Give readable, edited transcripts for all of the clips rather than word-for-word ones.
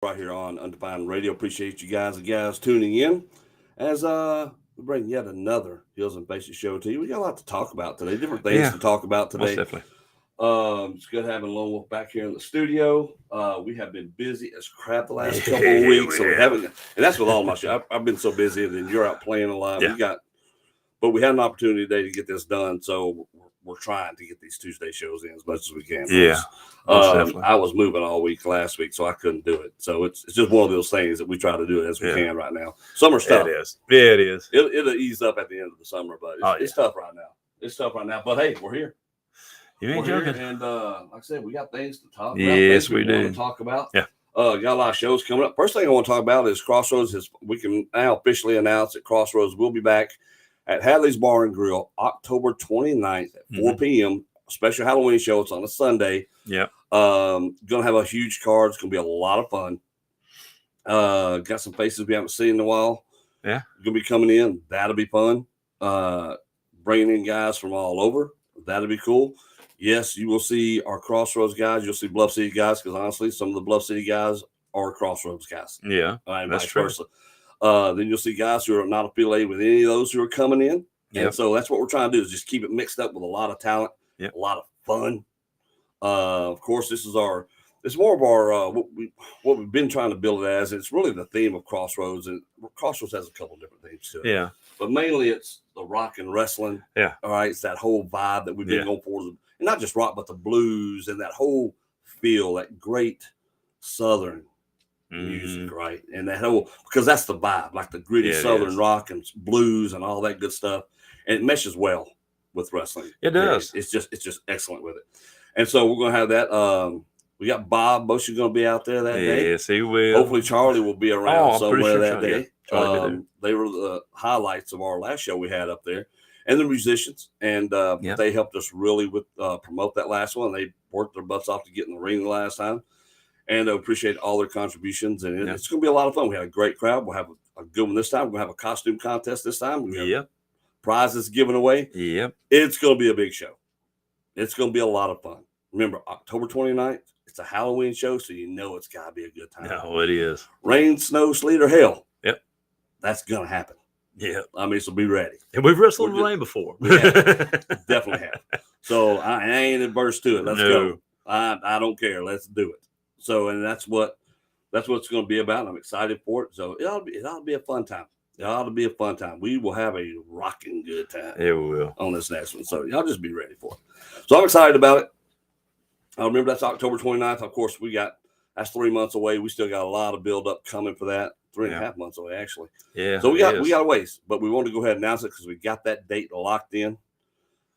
right here on Undefined Radio. Appreciate you guys and gals tuning in as we bring yet another Heels and Faces show to you. We got a lot to talk about today, different things Yeah, to talk about most today. definitely. It's good having Lone Wolf back here in the studio. We have been busy as crap the last couple of Yeah, weeks, we so we have. haven't. And that's with all my show. I've been so busy, and then you're out playing a lot. Yeah. But we had an opportunity today to get this done, so we're trying to get these Tuesday shows in as much as we can. Yeah, Folks. most definitely. I was moving all week last week, so I couldn't do it. So it's just one of those things that we try to do it as we Yeah. can right now. Summer stuff. It is. Yeah, it is. It'll ease up at the end of the summer, but it's tough right now. It's tough right now. But hey, we're here. You ain't We're joking. here, and like I said, we got things to talk about. Yes, things we do. want to talk about. Yeah. Got a lot of shows coming up. First thing I want to talk about is Crossroads. We can now officially announce that Crossroads will be back at Hadley's Bar and Grill October 29th at 4 p.m. Special Halloween show. It's on a Sunday. Yeah. Gonna have a huge card. It's gonna be a lot of fun. Got some faces we haven't seen in a while. Yeah. Gonna be coming in. That'll be fun. Bringing in guys from all over. That'll be cool. Yes, you will see our Crossroads guys. You'll see Bluff City guys because honestly, some of the Bluff City guys are Crossroads guys. Yeah. And That's vice true. versa. Then you'll see guys who are not affiliated with any of those who are coming in. Yep. And so that's what we're trying to do is just keep it mixed up with a lot of talent, Yep. a lot of fun. Of course, it's more of our what we've been trying to build it as. It's really the theme of Crossroads, and Crossroads has a couple of different themes to it. Yeah. But mainly it's the rock and wrestling. Yeah. All right. It's that whole vibe that we've been Yeah. going for. And not just rock, but the blues and that whole feel, that great Southern music, right? And that whole, because that's the vibe, like the gritty Yeah, it Southern is. rock and blues and all that good stuff. And it meshes well with wrestling. It does. It's just excellent with it. And so we're going to have that. We got Bob Bush going to be out there that day. Yes, he will. Hopefully Charlie will be around I'm pretty somewhere sure that Charlie- day. yeah, Charlie be there. They were the highlights of our last show we had up there, and the musicians, and Yeah. they helped us really with promote that last one. They worked their butts off to get in the ring the last time, and I appreciate all their contributions. And Yeah. it's going to be a lot of fun. We had a great crowd. We'll have a good one this time. We're going to have a costume contest this time. We have Yep. prizes given away. Yep. It's going to be a big show. It's going to be a lot of fun. Remember, October 29th, it's a Halloween show, so you know it's got to be a good time. No, it is. Rain, snow, sleet, or hell. Yep. That's going to happen. Yeah. I mean, so be ready. And we've wrestled We're in the rain before. Definitely have. So I ain't adverse to it. Let's go. I don't care. Let's do it. So, and that's what it's going to be about. I'm excited for it. So it ought to be a fun time. It ought to be a fun time. We will have a rocking good time. Yeah, we will. On this next one. So y'all just be ready for it. So I'm excited about it. I remember that's October 29th. Of course, that's 3 months away. We still got a lot of build up coming for that. 3.5 months away, actually. Yeah. So we got a ways, but we want to go ahead and announce it because we got that date locked in.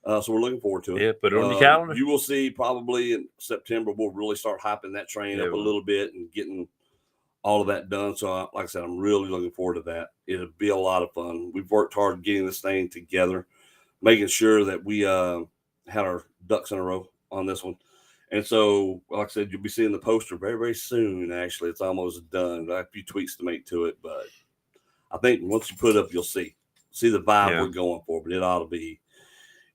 So we're looking forward to it. Yeah, put it on your calendar. You will see probably in September we'll really start hyping that train up a little bit and getting all of that done. So like I said, I'm really looking forward to that. It'll be a lot of fun. We've worked hard getting this thing together, making sure that we had our ducks in a row on this one. And so, like I said, you'll be seeing the poster very, very soon. Actually, it's almost done. I have a few tweaks to make to it, but I think once you put it up, you'll see the vibe we're going for. But it ought to be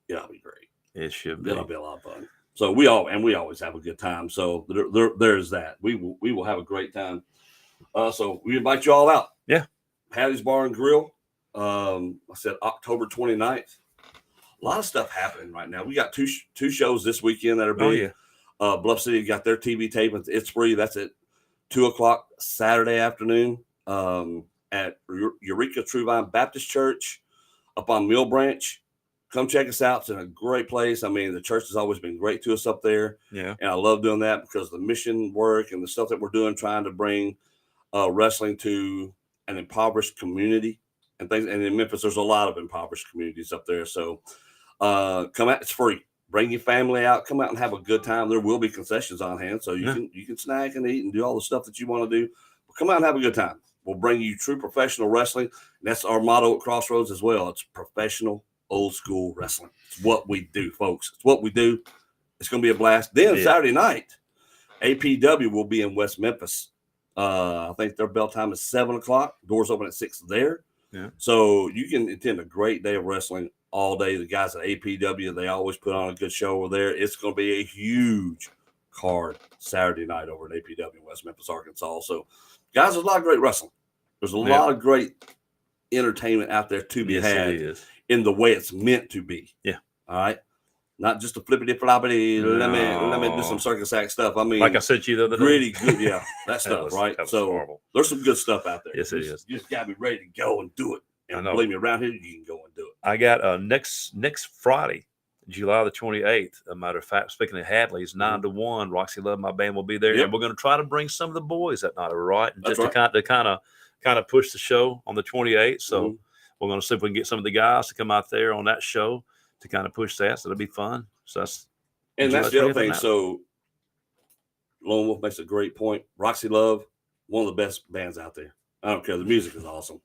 great. It should be. It'll be a lot of fun. So we always have a good time. So there's that. We will have a great time. So we invite you all out. Yeah. Hadley's Bar and Grill. I said October 29th. A lot of stuff happening right now. We got two shows this weekend that are big. Oh, yeah. Bluff City got their TV tape. It's free. That's at 2:00 Saturday afternoon at Eureka True Vine Baptist Church up on Mill Branch. Come check us out. It's in a great place. I mean, the church has always been great to us up there. Yeah. And I love doing that because the mission work and the stuff that we're doing, trying to bring wrestling to an impoverished community and things. And in Memphis, there's a lot of impoverished communities up there. So come out. It's free. Bring your family out. Come out and have a good time. There will be concessions on hand, so you can snack and eat and do all the stuff that you want to do. But come out and have a good time. We'll bring you true professional wrestling. And that's our motto at Crossroads as well. It's professional, old school wrestling. It's what we do, folks. It's what we do. It's going to be a blast. Then Saturday night, APW will be in West Memphis. I think their bell time is 7:00. Doors open at 6 there. Yeah. So you can attend a great day of wrestling all day. The guys at APW, they always put on a good show over there. It's going to be a huge card Saturday night over at APW in West Memphis, Arkansas. So, guys, there's a lot of great wrestling. There's a lot of great entertainment out there to be had in the way it's meant to be. Yeah. All right. Not just a flippity floppity. Let me do some circus act stuff. I mean, like I said to you the other day. Really good. Yeah. That stuff, right? So horrible. There's some good stuff out there. Yes, it is. You just got to be ready to go and do it. And believe me, around here, you can go and do it. I got next Friday, July the 28th. A matter of fact, speaking of Hadley's, 9 to 1, Roxy Love, my band, will be there. Yep. And we're going to try to bring some of the boys that night, right? And just to kind of push the show on the 28th. So we're going to see if we can get some of the guys to come out there on that show to kind of push that. So it'll be fun. So that's the other thing. So Lone Wolf makes a great point. Roxy Love, one of the best bands out there. I don't care. The music is awesome.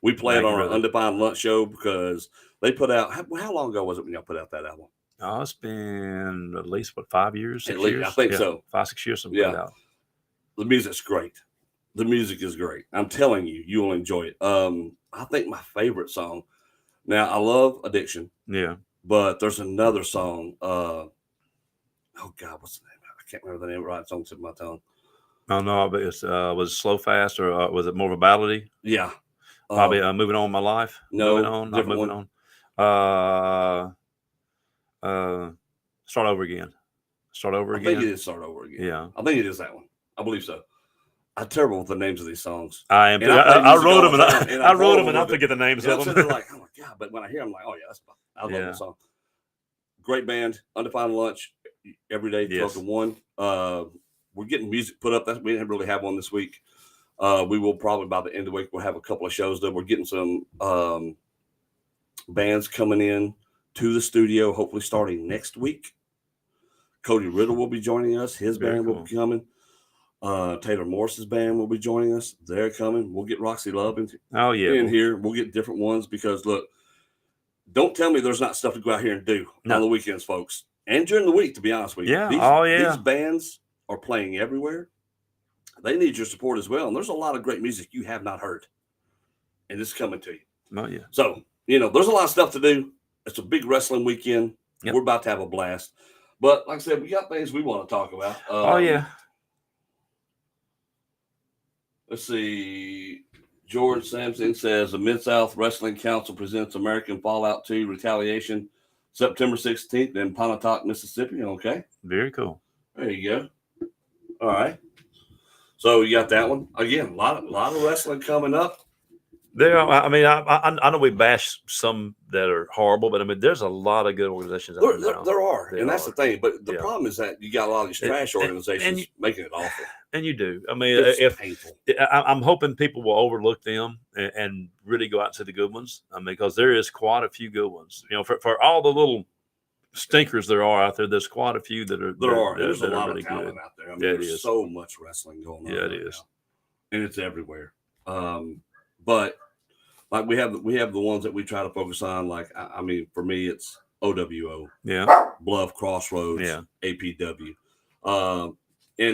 We play it on our Undefined Lunch show because they put out. How long ago was it when y'all put out that album? Oh, it's been at least 5 years, 6 at least, years. I think so. 5, 6 years. Yeah. The music's great. The music is great. I'm telling you, you will enjoy it. I think my favorite song. Now I love Addiction. Yeah. But there's another song. Oh God, what's the name? I can't remember the name. Right, it's on the tip of my tongue. Oh no, but it's was it Slow Fast or was it more of a ballady? Yeah. Probably Moving On My Life. No, Moving On, not Moving On. Start Over Again. Start Over Again. I think it is Start Over Again. Yeah. I think it is that one. I believe so. I'm terrible with the names of these songs. I am. I wrote them and I wrote them and I forget the names of them. Like, oh my God! But when I hear them, I'm like, oh yeah, I love the song. Great band, Undefined Lunch, every day 12 to 1. We're getting music put up. We didn't really have one this week. We will probably by the end of the week we'll have a couple of shows done. We're getting some bands coming in to the studio, hopefully starting next week. Cody Riddle will be joining us. His band will be coming. Taylor Morris's band will be joining us. They're coming. We'll get Roxy Love in here. We'll get different ones because look, don't tell me there's not stuff to go out here and do on the weekends, folks. And during the week, to be honest with you. Yeah. These bands are playing everywhere. They need your support as well. And there's a lot of great music you have not heard. And it's coming to you. Oh, yeah. So, there's a lot of stuff to do. It's a big wrestling weekend. Yep. We're about to have a blast. But like I said, we got things we want to talk about. Let's see. George Sampson says the Mid-South Wrestling Council presents American Fallout 2 Retaliation September 16th in Pontotoc, Mississippi. Okay. Very cool. There you go. All right. So you got that one. Again, a lot of wrestling coming up. I mean, I know we bash some that are horrible, but I mean, there's a lot of good organizations out there now. There are, and that's the thing. But the problem is that you got a lot of these trash organizations making it awful. And you do. I mean, I'm hoping people will overlook them and really go out to the good ones. I mean, because there is quite a few good ones. For all the little stinkers there are out there, there's quite a few that are. There's a lot of talent out there. I mean, there's so much wrestling going on. Yeah, it is, and it's everywhere. But like we have the ones that we try to focus on. Like I mean, for me, it's OWO, Bluff, Crossroads, APW, and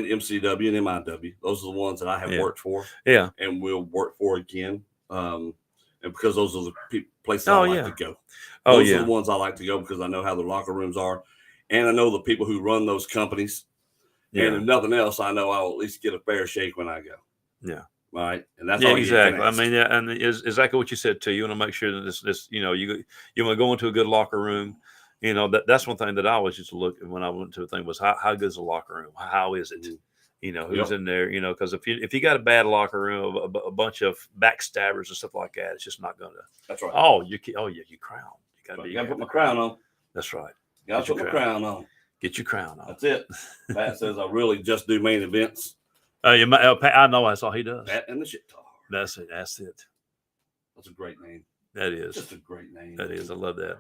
MCW and MIW. Those are the ones that I have worked for, and will work for again. And because those are the places I like to go. Those are the ones I like to go because I know how the locker rooms are, and I know the people who run those companies. Yeah. And if nothing else, I know I will at least get a fair shake when I go. Yeah. Right, and that's all exactly. I mean, and is exactly what you said too. You want to make sure that this, you want to go into a good locker room. That's one thing that I always used to look at when I went to a thing was how good is the locker room? How is it? Who's in there? Because if you got a bad locker room, a bunch of backstabbers and stuff like that, it's just not gonna. That's right. You crown. You gotta put my crown on. That's right. Gotta put my crown on. Get your crown on. That's it. Pat says I really just do main events. I know that's all he does. Pat and the shit talk. That's it. That's a great name. That is just a great name. That is. I love that.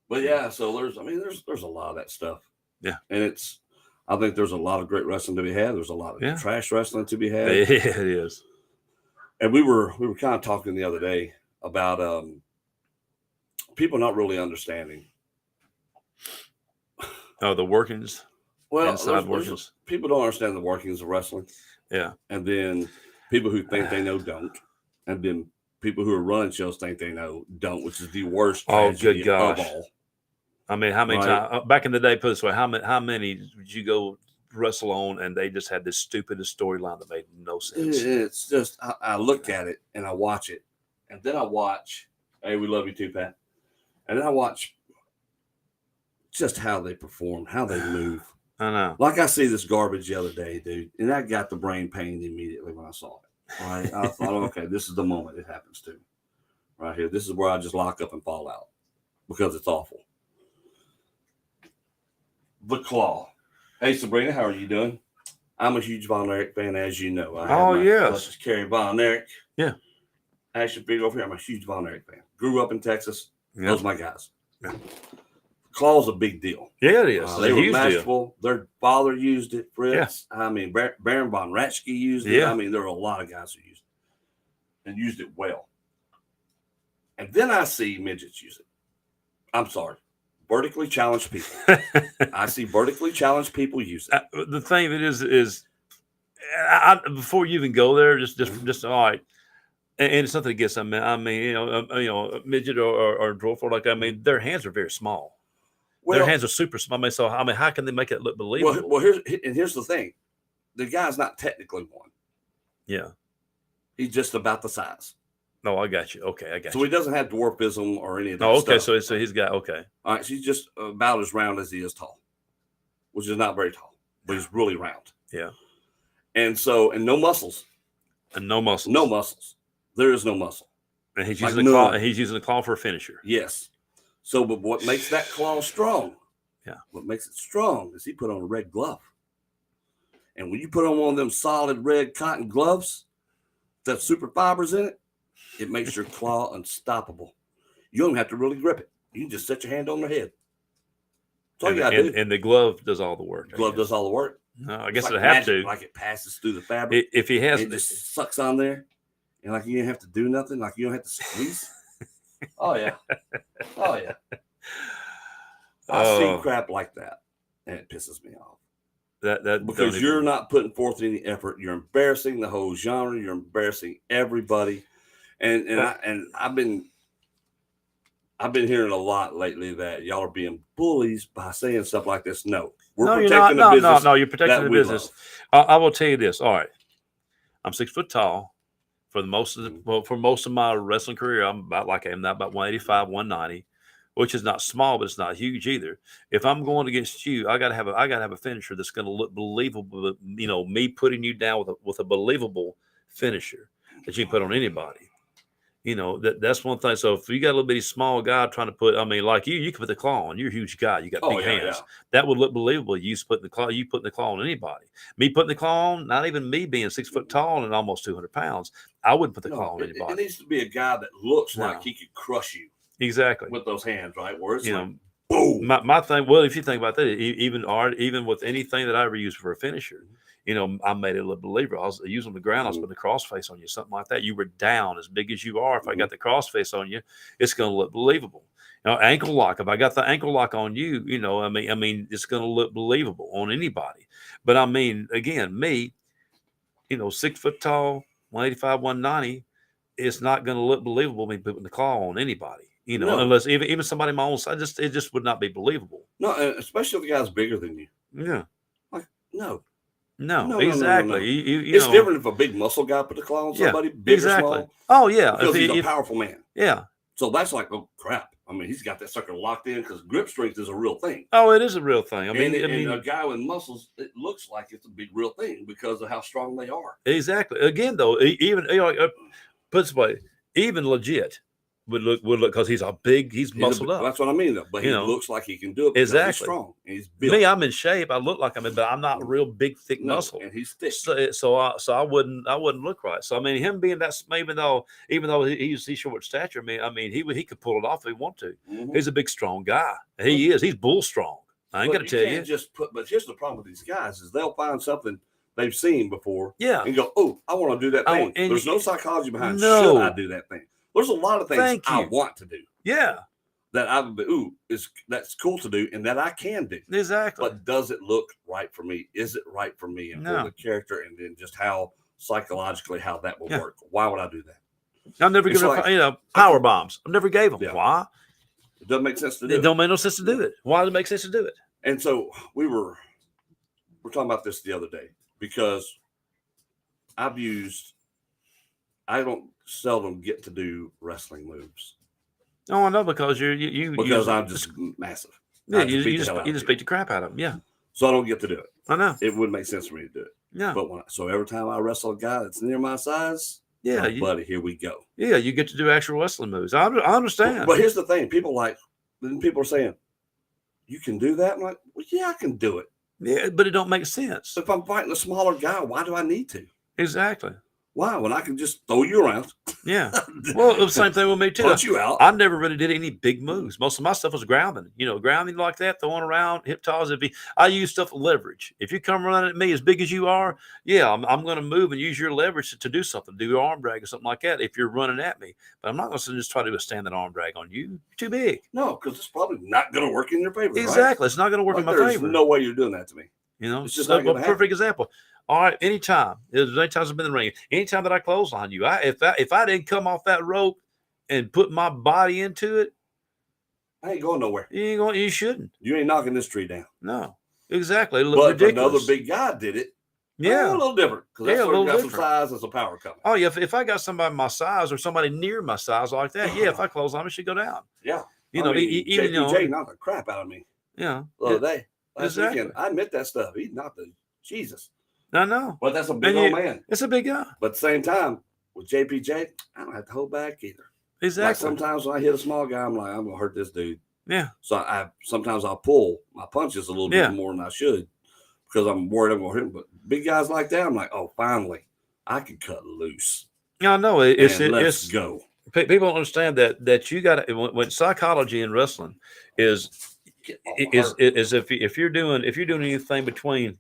But so there's a lot of that stuff. Yeah, and I think there's a lot of great wrestling to be had. There's a lot of trash wrestling to be had. Yeah, it is. And we were kind of talking the other day about people not really understanding. Oh, the workings. Well, people don't understand the workings of wrestling. Yeah. And then people who think they know don't. And then people who are running shows think they know don't, which is the worst tragedy of all. I mean, how many times back in the day, put it this way, how many did you go wrestle on, and they just had this stupidest storyline that made no sense. It's just I look at it and I watch it, and then I watch. Hey, we love you too, Pat. And then I watch just how they perform, how they move. I know. Like I see this garbage the other day, dude, and I got the brain pain immediately when I saw it. Right? I thought, okay, this is the moment it happens to me. Right here. This is where I just lock up and fall out because it's awful. The Claw. Hey, Sabrina, how are you doing? I'm a huge Von Erich fan, as you know. Yes. This is Kerry Von Erich. Yeah. Action figure over here. I'm a huge Von Erich fan. Grew up in Texas. Yeah. Those are my guys. Yeah. Claw's a big deal. Yeah, it is. They were masterful. Their father used it, Fritz. Yeah. I mean, Baron von Raschke used it. Yeah. I mean, there were a lot of guys who used it and used it well. And then I see midgets use it. I'm sorry. Vertically challenged people. I see vertically challenged people use it. The thing of it is before you even go there, just all right. And it's nothing against them. I mean, a midget or dwarf, like I mean, their hands are very small. Well, their hands are super small. I mean, so I mean, how can they make it look believable? Well, here's the thing: the guy's not technically one. Yeah, he's just about the size. No, I got you. Okay, I got you. So he doesn't have dwarfism or any of that. Oh, okay. Stuff. So he's got okay. All right, so he's just about as round as he is tall, which is not very tall, but he's really round. Yeah. And no muscles. And no muscles. No muscles. There is no muscle. And he's using the claw. And he's using the claw for a finisher. Yes. So, but what makes that claw strong? Yeah. What makes it strong is he put on a red glove. And when you put on one of them solid red cotton gloves, that super fibers in it, it makes your claw unstoppable. You don't have to really grip it. You can just set your hand on their head. That's all you gotta do. And the glove does all the work. The glove does all the work. No, I guess it have to. Like it passes through the fabric. If he has, it just sucks on there, and like you don't have to do nothing. Like you don't have to squeeze. Oh yeah. Oh yeah. I see crap like that, and it pisses me off. That because you're not putting forth any effort. You're embarrassing the whole genre. You're embarrassing everybody, and I've been hearing a lot lately that y'all are being bullies by saying stuff like this. No, we're protecting the business. No, you're protecting the business. I will tell you this. All right, I'm 6 foot tall. For most of my wrestling career, I'm about 185, 190, which is not small, but it's not huge either. If I'm going against you, I gotta have a finisher that's going to look believable. You know, me putting you down with a believable finisher that you can put on anybody. You know, that's one thing. So if you got a little bitty small guy trying to put, I mean, like you can put the claw on. You're a huge guy. You got big hands. Yeah. That would look believable. You putting the claw on anybody. Me putting the claw on, not even me being 6 foot tall and almost 200 pounds. I wouldn't put the claw on anybody. It needs to be a guy that looks like he could crush you. Exactly. With those hands, right? Where it's boom. My thing, well, if you think about that, even with anything that I ever used for a finisher, you know, I made it look believable. I was using the ground. I was putting the crossface on you, something like that. You were down as big as you are. If I got the crossface on you, it's going to look believable. You know, ankle lock. If I got the ankle lock on you, you know, I mean, it's going to look believable on anybody. But I mean, again, me, you know, 6 foot tall, 185, 190, it's not going to look believable me putting the claw on anybody. You know, unless even somebody my own side, it just would not be believable. No, especially if the guy's bigger than you. Yeah. Like, no, exactly. No. You it's different if a big muscle guy put the claw on somebody big or small. Oh yeah, because he's a powerful man. Yeah. So that's like, oh crap. I mean, he's got that sucker locked in because grip strength is a real thing. Oh, it is a real thing. I mean, a guy with muscles, it looks like it's a big real thing because of how strong they are. Exactly. Again, though, even put this way, even legit. Would look because he's muscled up. That's what I mean, though. But he looks like he can do it. Exactly. He's strong. And he's built. Me, I'm in shape. I look like I'm in, but I'm not a real big, thick muscle. And he's thick. So I wouldn't look right. So I mean, him being that, even though he's short stature, I mean he could pull it off if he want to. Mm-hmm. He's a big, strong guy. He is. He's bull strong. I ain't gonna tell you. But here's the problem with these guys is they'll find something they've seen before. Yeah. And go, oh, I want to do that thing. There's no psychology behind. No. Should I do that thing? There's a lot of things I want to do. Yeah. That I would be, that's cool to do and that I can do. Exactly. But does it look right for me? Is it right for me and for the character and then just how psychologically how that will work? Why would I do that? I've never given power bombs. I've never gave them. Yeah. Why? It doesn't make sense to do it. It don't make no sense to do it. Why does it make sense to do it? And so we were we're talking about this the other day because I don't seldom get to do wrestling moves. Oh, I know, because you because I'm just massive. Yeah, you just beat the crap out of them. Yeah. So I don't get to do it. I know. It would make sense for me to do it. Yeah. But so every time I wrestle a guy that's near my size, yeah, buddy, here we go. Yeah, you get to do actual wrestling moves. I understand. But here's the thing: people are saying, "You can do that." I'm like, "Well, yeah, I can do it." Yeah, but it don't make sense. If I'm fighting a smaller guy, why do I need to? Exactly. Why? When I can just throw you around. Yeah. Well, it was the same thing with me too. Punch you out. I never really did any big moves. Most of my stuff was grounding. Grounding like that, throwing around, hip toss. I use stuff with leverage. If you come running at me as big as you are, yeah, I'm going to move and use your leverage to do something, do your arm drag or something like that. If you're running at me, but I'm not going to just try to do a standing arm drag on you. You're too big. No, because it's probably not going to work in your favor. Exactly, right? It's not going to work in my there's favor. No way you're doing that to me. It's just a perfect example. All right, anytime. There's many times I've been in the ring. Anytime that I clothesline you, if I didn't come off that rope and put my body into it, I ain't going nowhere. You shouldn't. You ain't knocking this tree down. No, exactly. But ridiculous. If another big guy did it, yeah, a little different. Because that's a little got different. some size and some power coming. Oh yeah, if I got somebody my size or somebody near my size like that, yeah, if I clothesline, it should go down. Yeah, even JPJ knocked the crap out of me. Yeah, the other day. Last exactly. weekend, I admit that stuff. He knocked the Jesus. I know. But that's a big old man. It's a big guy. But at the same time, with JPJ, I don't have to hold back either. Exactly. Like sometimes when I hit a small guy, I'm like, I'm gonna hurt this dude. Yeah. So sometimes I'll pull my punches a little bit more than I should because I'm worried I'm gonna hit him. But big guys like that, I'm like, oh, finally, I can cut loose. Yeah, I know. Let's go. People don't understand that you got to when psychology in wrestling is if you're doing anything between.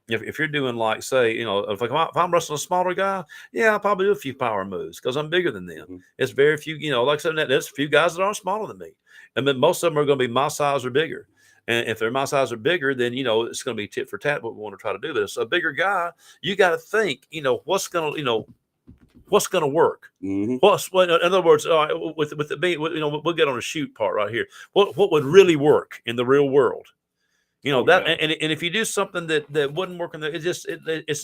If you're doing like, say, if I'm wrestling a smaller guy, yeah, I'll probably do a few power moves because I'm bigger than them. Mm-hmm. It's very few, like I said, there's a few guys that are smaller than me. And then most of them are going to be my size or bigger. And if they're my size or bigger, then, it's going to be tit for tat what we want to try to do. But it's a bigger guy, you got to think, what's going to work? Mm-hmm. In other words, with the being, we'll get on the shoot part right here. What would really work in the real world? And if you do something that wouldn't work in there, it's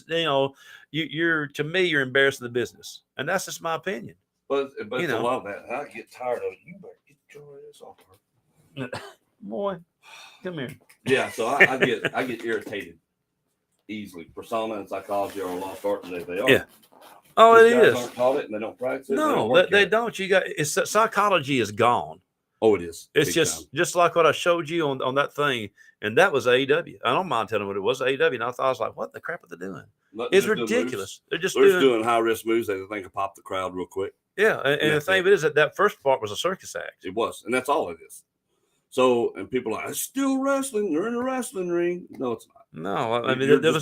to me, you're embarrassing the business, and that's just my opinion. But it's a lot of that. I get tired of it. You better get your ass off her. Boy, come here. Yeah, so I get irritated easily. Persona and psychology are a lost art today. They are. Yeah. Oh, These it guys is. Aren't taught it and they don't practice it. No, they don't. Psychology is gone. Oh, it is. It's just like what I showed you on that thing, and that was AEW. I don't mind telling what it was, AEW, and I was like, what the crap are they doing? It's ridiculous. They're just doing high risk moves. They think can pop the crowd real quick. Yeah, and the thing of it is that first part was a circus act. It was, and that's all it is. So, and people are like, it's still wrestling. They're in a wrestling ring. No, it's not. No, I mean there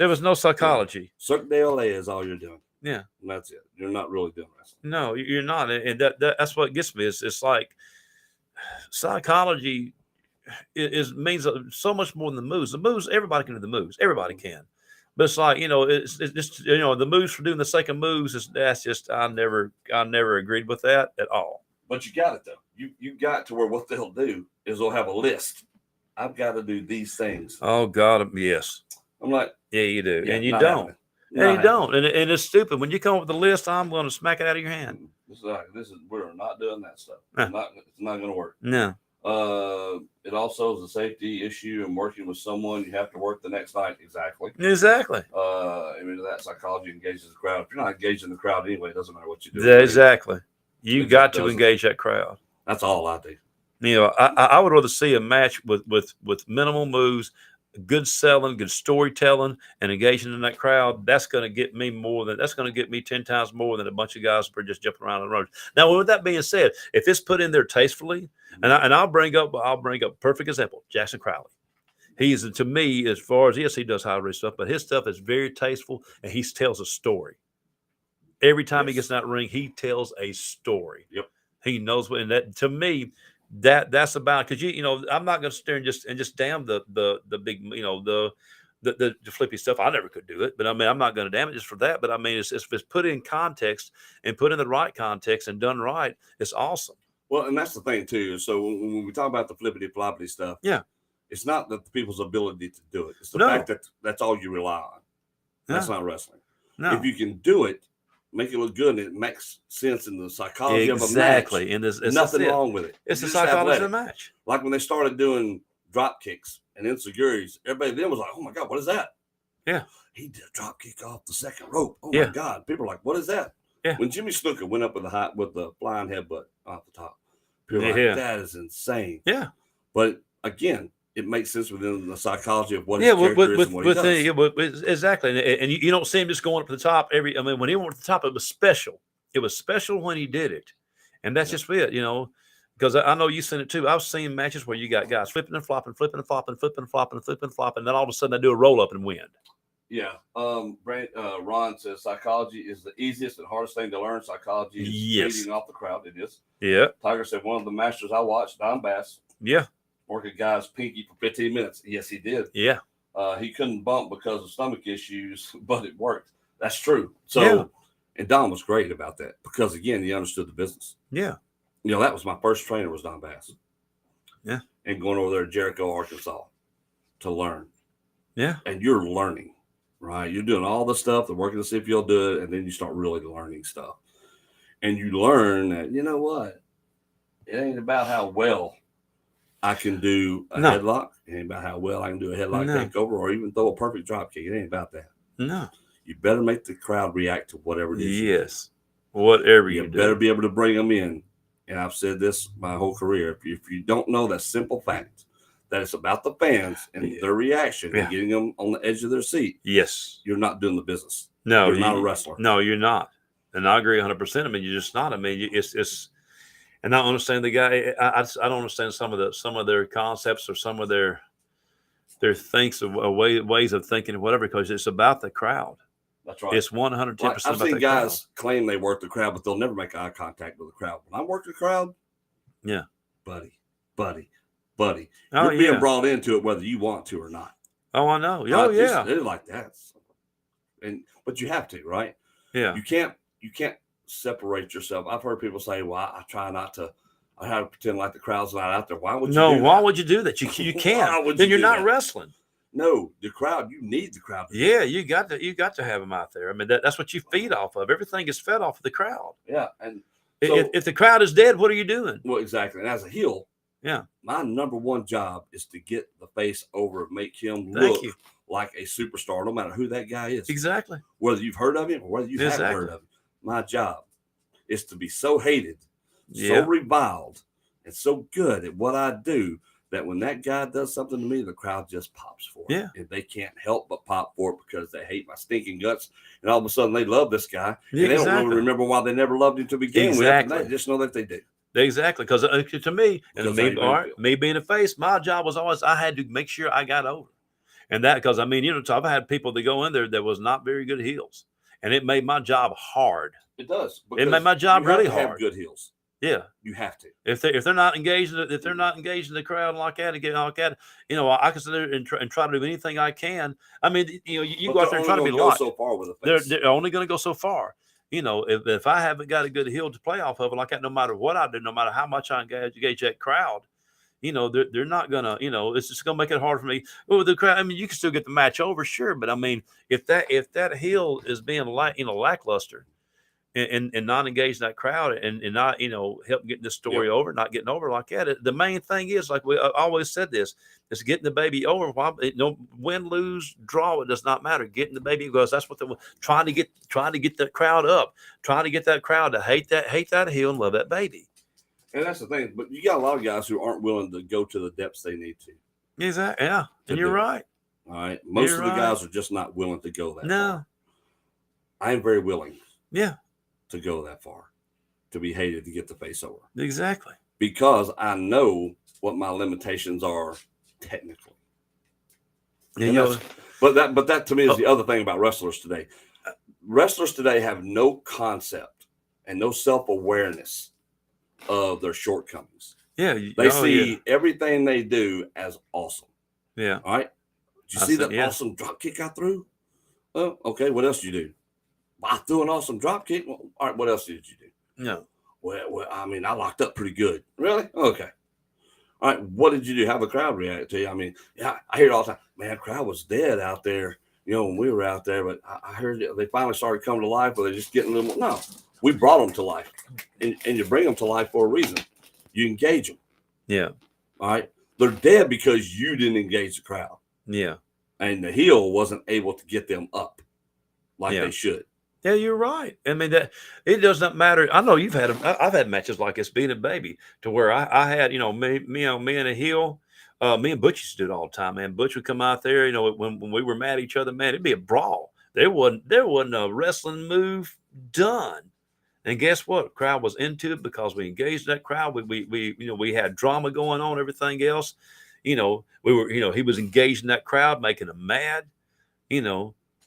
was no psychology. Cirque du Soleil is all you're doing. Yeah, and that's it. You're not really doing wrestling. No, you're not, and that's what gets me. It's like psychology means so much more than the moves. The moves, everybody can do the moves. Everybody can, but it's like it's just the moves for doing the sake of moves. That's just I never agreed with that at all. But you got it though. You got to where what they'll do is they'll have a list. I've got to do these things. Oh God, yes. I'm like, yeah, you do, and you don't. And you don't, and it's stupid. When you come up with a list, I'm going to smack it out of your hand. We're not doing that stuff. Huh. It's not going to work. No. It also is a safety issue and working with someone. You have to work the next night. Exactly. That psychology engages the crowd. If you're not engaging the crowd anyway, it doesn't matter what you do. Exactly. You got to engage that crowd. That's all I do. I would rather see a match with minimal moves, good selling, good storytelling, and engaging in that crowd. That's going to get me 10 times more than a bunch of guys who are just jumping around on the road. Now, with that being said, if it's put in there tastefully, and I'll bring up a perfect example, Jackson Crowley. He's, to me, as far as yes, he does high risk stuff, but his stuff is very tasteful, and he tells a story. Every time he gets in that ring, he tells a story. Yep. He knows what, and that to me. That's about because I'm not going to sit there and just damn the big the flippy stuff. I never could do it, but I mean I'm not going to damn it just for that. But I mean it's put in context and put in the right context and done right. It's awesome. Well, and that's the thing too. So when we talk about the flippity floppity stuff, yeah, It's not that the people's ability to do it. It's the No. fact that that's all you rely on. That's No. not wrestling. No. If you can do it, make it look good, and it makes sense in the psychology of a match. Exactly. And there's Nothing wrong with it. It's the You're just psychology of athletic. the match. Like when they started doing drop kicks and insecurities, everybody then was like, "Oh my God, what is that?" Yeah. He did a drop kick off the second rope. Oh Yeah. my God. People are like, "What is that?" Yeah. When Jimmy Snuka went up with the flying headbutt off the top, people were Yeah. like, "That is insane." Yeah. But again, it makes sense within the psychology of what Yeah, his character is and what he does. Exactly. And you don't see him just going up to the top when he went to the top, it was special. It was special when he did it. And that's just it, because I know you seen it too. I've seen matches where you got guys flipping and flopping, flipping and flopping, flipping and flopping, flipping and flopping. And then all of a sudden they do a roll up and win. Yeah. Ron says psychology is the easiest and hardest thing to learn. Psychology is feeding off the crowd. It is. Yeah. Tiger said one of the masters I watched, Don Bass. Yeah. Work a guy's pinky for 15 minutes. Yes, he did. Yeah. He couldn't bump because of stomach issues, but it worked. That's true. So, and Don was great about that because, again, he understood the business. Yeah. That was my first trainer was Don Bass. Yeah. And going over there to Jericho, Arkansas to learn. Yeah. And you're learning, right? You're doing all the stuff, the working to see if you'll do it, and then you start really learning stuff. And you learn that, you know what? It ain't about how well I can do a headlock. It ain't about how well I can do a headlock takeover or even throw a perfect drop kick. It ain't about that. No. You better make the crowd react to whatever it is. Yes. Whatever you do. You better be able to bring them in. And I've said this my whole career. If you don't know that simple fact that it's about the fans and their reaction and getting them on the edge of their seat, yes, you're not doing the business. No, you're not a wrestler. No, you're not. And I agree 100%. I mean, you're just not. I mean, it's. And I understand the guy. I don't understand some of their concepts or some of their thinks of ways of thinking or whatever, because it's about the crowd. That's right. It's 110%. I've seen guys claim they work the crowd, but they'll never make eye contact with the crowd. When I work the crowd, yeah, buddy, you're being brought into it whether you want to or not. Oh, I know. Oh, yeah, it's like that. But you have to, right? Yeah. You can't separate yourself. I've heard people say, "Well, I try not to. I have to pretend like the crowd's not out there." Why would you? Why would you do that? You can't. Then you're not wrestling. No, the crowd. You need the crowd. Yeah, you got to have them out there. I mean, that's what you feed off of. Everything is fed off of the crowd. Yeah, and so, if the crowd is dead, what are you doing? Well, exactly. And as a heel, yeah, my number one job is to get the face over, make him look like a superstar, no matter who that guy is. Exactly. Whether you've heard of him or whether you haven't heard of him, my job is to be so hated, so reviled, and so good at what I do that when that guy does something to me, the crowd just pops for it. Yeah. And they can't help but pop for it because they hate my stinking guts. And all of a sudden they love this guy. Yeah, and they don't really remember why they never loved him to begin with. And they just know that they do. Exactly. Because to me, me being a face, my job was always, I had to make sure I got over. And that, because I mean, I've had people that go in there that was not very good heels. And it made my job hard. It does. It made my job really hard. Have good heels. Yeah, you have to. If they're not engaged, in the crowd like that and getting like that, I can sit there and try to do anything I can. I mean, you go out there and try to be liked. So far with a face. They're only going to go so far. If I haven't got a good heel to play off of like that, no matter what I do, no matter how much I engage that crowd, they're not gonna. It's just gonna make it hard for me. Oh, the crowd. I mean, you can still get the match over, sure, but I mean, if that heel is being lackluster. And not engaging that crowd and not help getting this story over, not getting over like that. The main thing is, like I always said, this is getting the baby over. Win, lose, draw, it does not matter. Getting the baby, because that's what they're trying to get that crowd up, trying to get that crowd to hate that heel and love that baby. And that's the thing. But you got a lot of guys who aren't willing to go to the depths they need to. Exactly. Yeah, and you're right. All right, most of the guys are just not willing to go that far. I am very willing. Yeah. To go that far, to be hated, to get the face over. Exactly. Because I know what my limitations are technically. But that to me is the other thing about wrestlers today. Wrestlers today have no concept and no self-awareness of their shortcomings. Yeah. They see everything they do as awesome. Yeah. All right. Did you see that awesome drop kick I threw? Oh, okay. What else did you do? I threw an awesome drop kick. Well, all right, what else did you do? No. Well, I mean, I locked up pretty good. Really? Okay. All right, what did you do? How the crowd react to you? I mean, yeah, I hear it all the time. Man, the crowd was dead out there, when we were out there. But I heard they finally started coming to life, or they're just getting a little more. No, we brought them to life, and you bring them to life for a reason. You engage them. Yeah. All right, they're dead because you didn't engage the crowd. Yeah. And the heel wasn't able to get them up like they should. Yeah, you're right. I mean, that it does not matter. I know you've had I've had matches like this, being a baby, to where I had, me and a heel, me and Butch used to do it all the time, man. Butch would come out there, when we were mad at each other, man, it'd be a brawl. There wasn't a wrestling move done. And guess what? The crowd was into it because we engaged that crowd. We had drama going on, everything else. We were, he was engaging that crowd, making them mad,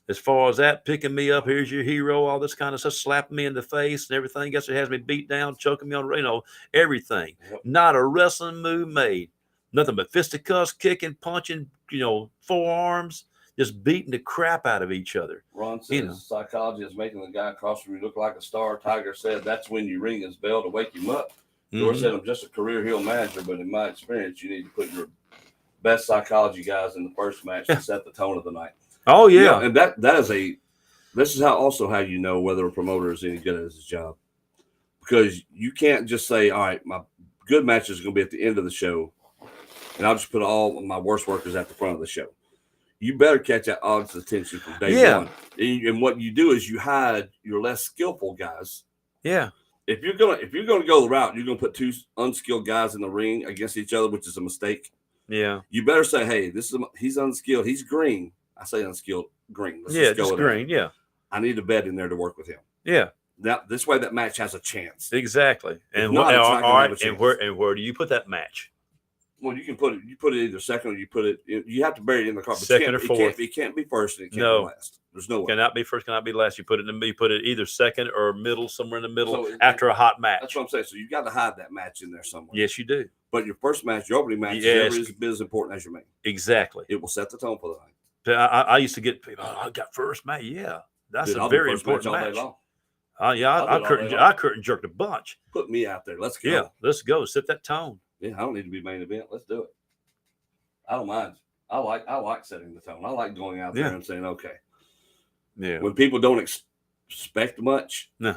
as far as that, picking me up, here's your hero, all this kind of stuff, slapping me in the face and everything. Guess it has me beat down, choking me on, everything. Yep. Not a wrestling move made. Nothing but fisticuffs, kicking, punching, forearms, just beating the crap out of each other. Ron says psychology is making the guy across from you look like a star. Tiger said that's when you ring his bell to wake him up. George said I'm just a career heel manager, but in my experience, you need to put your best psychology guys in the first match to set the tone of the night. Oh yeah, and this is how you know whether a promoter is any good at his job, because you can't just say, all right, my good match is going to be at the end of the show, and I'll just put all of my worst workers at the front of the show. You better catch that audience attention from day one. And what you do is you hide your less skillful guys. Yeah. If you're gonna go the route, you're gonna put two unskilled guys in the ring against each other, which is a mistake. Yeah. You better say, hey, he's unskilled. He's green. I say unskilled, green. Let's just green. Yeah. I need a vet in there to work with him. Yeah. Now this way that match has a chance. Exactly. And where do you put that match? Well, you put it either second, or you have to bury it in the car. Second or fourth. It can't be first, and it can't be last. There's no way. Cannot be first, cannot be last. You put it either second or middle, somewhere in the middle, after a hot match. That's what I'm saying. So you got to hide that match in there somewhere. Yes, you do. But your first match, your opening match, is every bit as important as your main. Exactly. It will set the tone for the night. I used to get people, I got first match. Yeah, that's a very important match. I curtain jerked a bunch. Put me out there. Let's go. Yeah, let's go. Set that tone. Yeah, I don't need to be main event. Let's do it. I don't mind. I like setting the tone. I like going out there and saying, okay. Yeah. When people don't expect much, no,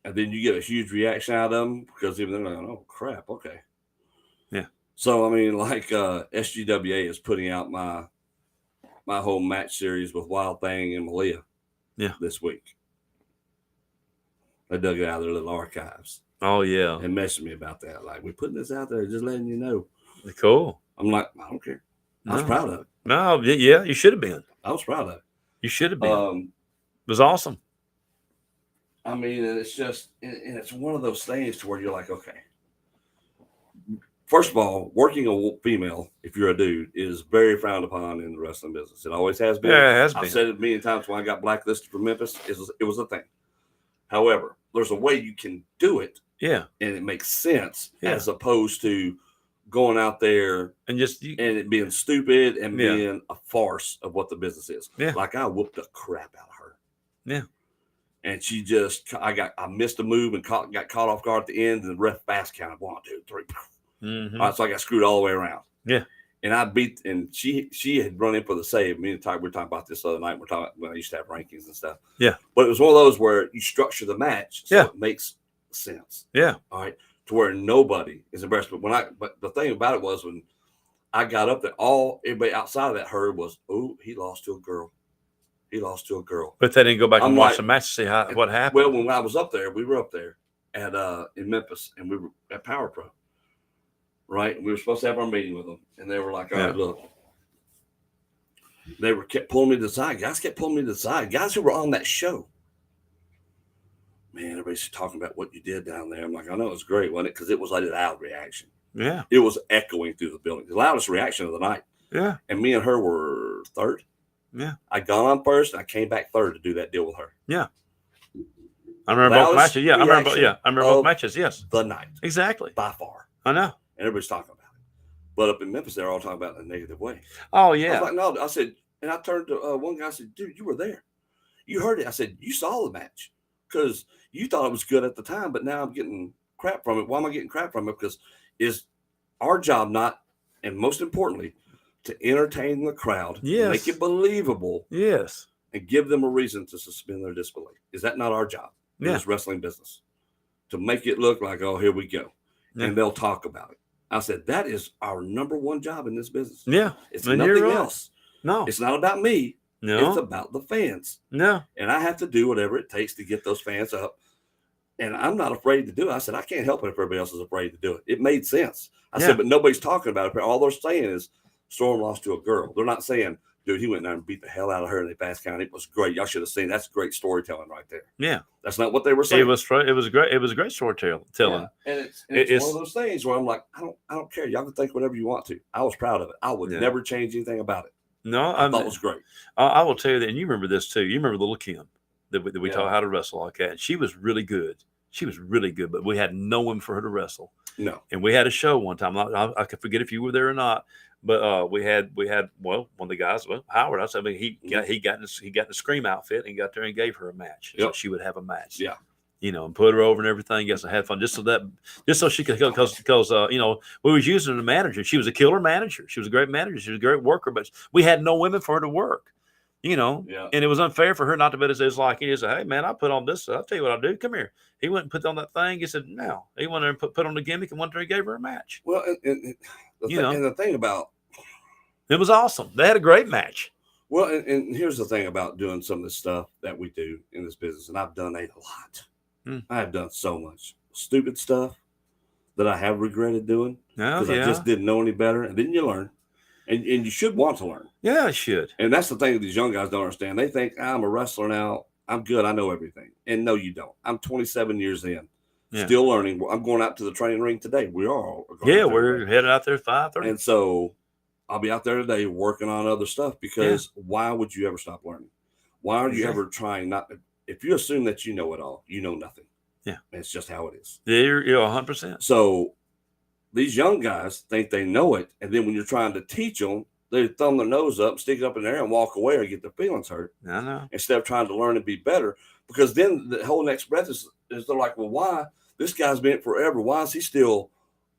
and then you get a huge reaction out of them because even they're like, oh crap, okay. Yeah. So I mean, like SGWA is putting out my whole match series with Wild Thing and Malia. Yeah. This week. They dug it out of their little archives. Oh yeah. And messaged me about that. Like, we're putting this out there, just letting you know. Cool. I'm like, I don't care. I was proud of it. No, yeah, you should have been. I was proud of it. You should have been. It was awesome. I mean, it's just, and it's one of those things to where you're like, okay. First of all, working a female, if you're a dude, is very frowned upon in the wrestling business. It always has been. Yeah, it has been. I've said it many times when I got blacklisted from Memphis. It was a thing. However, there's a way you can do it. Yeah. And it makes sense as opposed to going out there and it being stupid and being a farce of what the business is. Yeah. Like I whooped the crap out of her. Yeah. And she just, I missed a move and got caught off guard at the end, and the ref fast counted 1, 2, 3. Mm-hmm. All right, so I got screwed all the way around. Yeah. And she had run in for the save. Me and Ty, we were talking about this the other night. We're talking about when I used to have rankings and stuff. Yeah. But it was one of those where you structure the match so it makes sense. Yeah. All right. To where nobody is embarrassed. But the thing about it was when I got up there, everybody outside of that heard was, oh, he lost to a girl. He lost to a girl. But they didn't go back and watch the match to see what happened. Well, when I was up there, we were up there at in Memphis, and we were at Power Pro. Right? And we were supposed to have our meeting with them. And they were like, all right, look. They kept pulling me to the side. Guys kept pulling me to the side. Guys who were on that show. Man, everybody's talking about what you did down there. I'm like, I know it was great, wasn't it? Because it was like a loud reaction. Yeah. It was echoing through the building. The loudest reaction of the night. Yeah. And me and her were third. Yeah. I got on first, and I came back third to do that deal with her. Yeah. I remember both matches. Yeah. I remember both matches. Yes. The night. Exactly. By far. I know. And everybody's talking about it. But up in Memphis, they're all talking about it in a negative way. Oh, yeah. I was like, no. I said, and I turned to one guy. I said, dude, you were there. You heard it. I said, you saw the match because you thought it was good at the time, but now I'm getting crap from it. Why am I getting crap from it? Because our job not, and most importantly, to entertain the crowd, make it believable, yes, and give them a reason to suspend their disbelief. Is that not our job in yeah, this wrestling business? To make it look like, oh, here we go. Yeah. And they'll talk about it. I said, that is our number one job in this business. yeah. It's And nothing you're right. else. No, It's not about me. no, It's about the fans. no. And I have to do whatever it takes to get those fans up. And I'm not afraid to do it. I said, I can't help it if everybody else is afraid to do it. It made sense. I Yeah. said, but nobody's talking about it. All they're saying is Storm lost to a girl. They're not saying, dude, he went there and beat the hell out of her in the fast count. It was great. Y'all should have seen. That's great storytelling right there. Yeah, That's not what they were saying. it was great. It was a great storytelling. Yeah. And it's one of those things where I'm like, I don't care. Y'all can think whatever you want to. I was proud of it. I would never change anything about it. No, I thought it was great. I will tell you that, and you remember this too. You remember little Kim that we taught how to wrestle like that. And she was really good. She was really good, but we had no one for her to wrestle. No. And we had a show one time. I could forget if you were there or not, but we had one of the guys, Howard. I said, he got in the Scream outfit and got there and gave her a match. So she would have a match. Yeah. And put her over and everything. Yes, I had fun just so she could, because we was using a manager. She was a killer manager. She was a great manager. She was a great worker, but we had no women for her to work. And it was unfair for her not to be as like he is. Hey man, I put on this. I'll tell you what I'll do. Come here. He went and put on that thing. He said no. He went there and put on the gimmick and went there and gave her a match. Well, and the thing about it was awesome. They had a great match. Well, and here's the thing about doing some of the stuff that we do in this business, and I've done a lot. I have done so much stupid stuff that I have regretted doing because I just didn't know any better. And then you learn, and you should want to learn. Yeah, I should. And that's the thing that these young guys don't understand. They think I'm a wrestler now. I'm good. I know everything. And no, you don't. I'm 27 years in, still learning. I'm going out to the training ring today. We are all going we're headed out there at 5:30. And so I'll be out there today working on other stuff because why would you ever stop learning? Why are you ever trying not to? If you assume that you know it all, you know nothing. Yeah. It's just how it is. Yeah, you're 100%. So these young guys think they know it. And then when you're trying to teach them, they thumb their nose up, stick it up in the air and walk away or get their feelings hurt. I know. Instead of trying to learn and be better. Because then the whole next breath is they're like, well, why? This guy's been it forever. Why is he still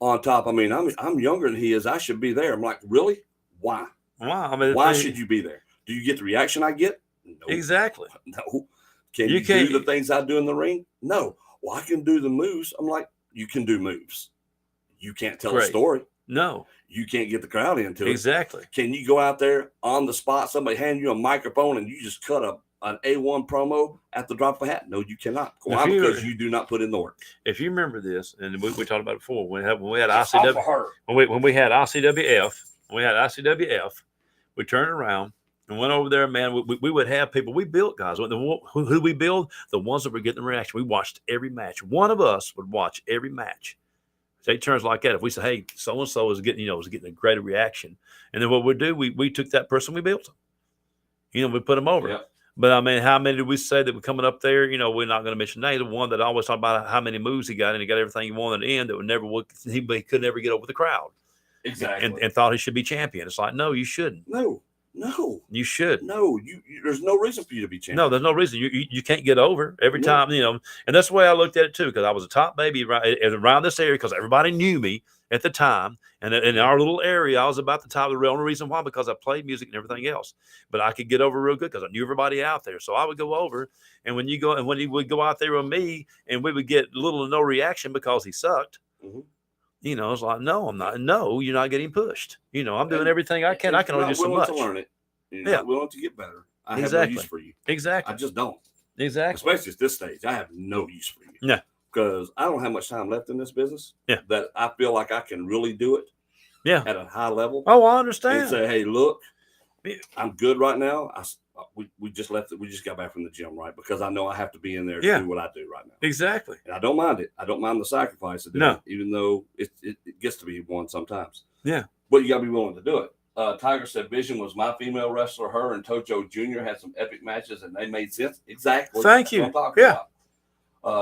on top? I mean, I'm younger than he is. I should be there. I'm like, really? Why? Wow. I mean, why should you be there? Do you get the reaction I get? No. Exactly. No. Can you do the things I do in the ring? No. Well, I can do the moves. I'm like, you can do moves. You can't tell a story. No. You can't get the crowd into it. Exactly. Can you go out there on the spot, somebody hand you a microphone and you just cut an A1 promo at the drop of a hat? No, you cannot. Why? Because you do not put in the work. If you remember this, and we talked about it before, when we had ICW, when we had ICWF, we turned around and went over there, man. We would have people. We built guys. Who we build? The ones that were getting the reaction. We watched every match. One of us would watch every match. Take turns like that. If we say, "Hey, so and so is getting a greater reaction," and then what we do, we took that person, we built them. We put them over. Yep. But I mean, how many did we say that were coming up there? We're not going to mention names. The one that always talked about how many moves he got, and he got everything he wanted in. That he could never get over the crowd. Exactly. And thought he should be champion. It's like, no, you shouldn't. No, you should. No, you there's no reason for you to be champion. No, there's no reason. You can't get over every time, and that's the way I looked at it too, because I was a top baby around this area because everybody knew me at the time, and in our little area, I was about the top. The only reason why, because I played music and everything else, but I could get over real good because I knew everybody out there. So I would go over, and when he would go out there with me, and we would get little to no reaction because he sucked. Mm-hmm. It's like, no, I'm not. No, you're not getting pushed. I'm doing everything I can. I can only do so much. To learn it. You're not willing to get better. I have no use for you. Exactly. I just don't. Exactly. Especially at this stage, I have no use for you. Yeah. Because I don't have much time left in this business. Yeah. That I feel like I can really do it. Yeah. At a high level. Oh, I understand. And say, hey, look, I'm good right now. We just left it. We just got back from the gym, right? Because I know I have to be in there to do what I do right now. Exactly. And I don't mind it. I don't mind the sacrifice of doing it, even though it gets to be one sometimes. Yeah. But you got to be willing to do it. Tiger said Vision was my female wrestler. Her and Tojo Jr. had some epic matches, and they made sense. Exactly. Thank you. About.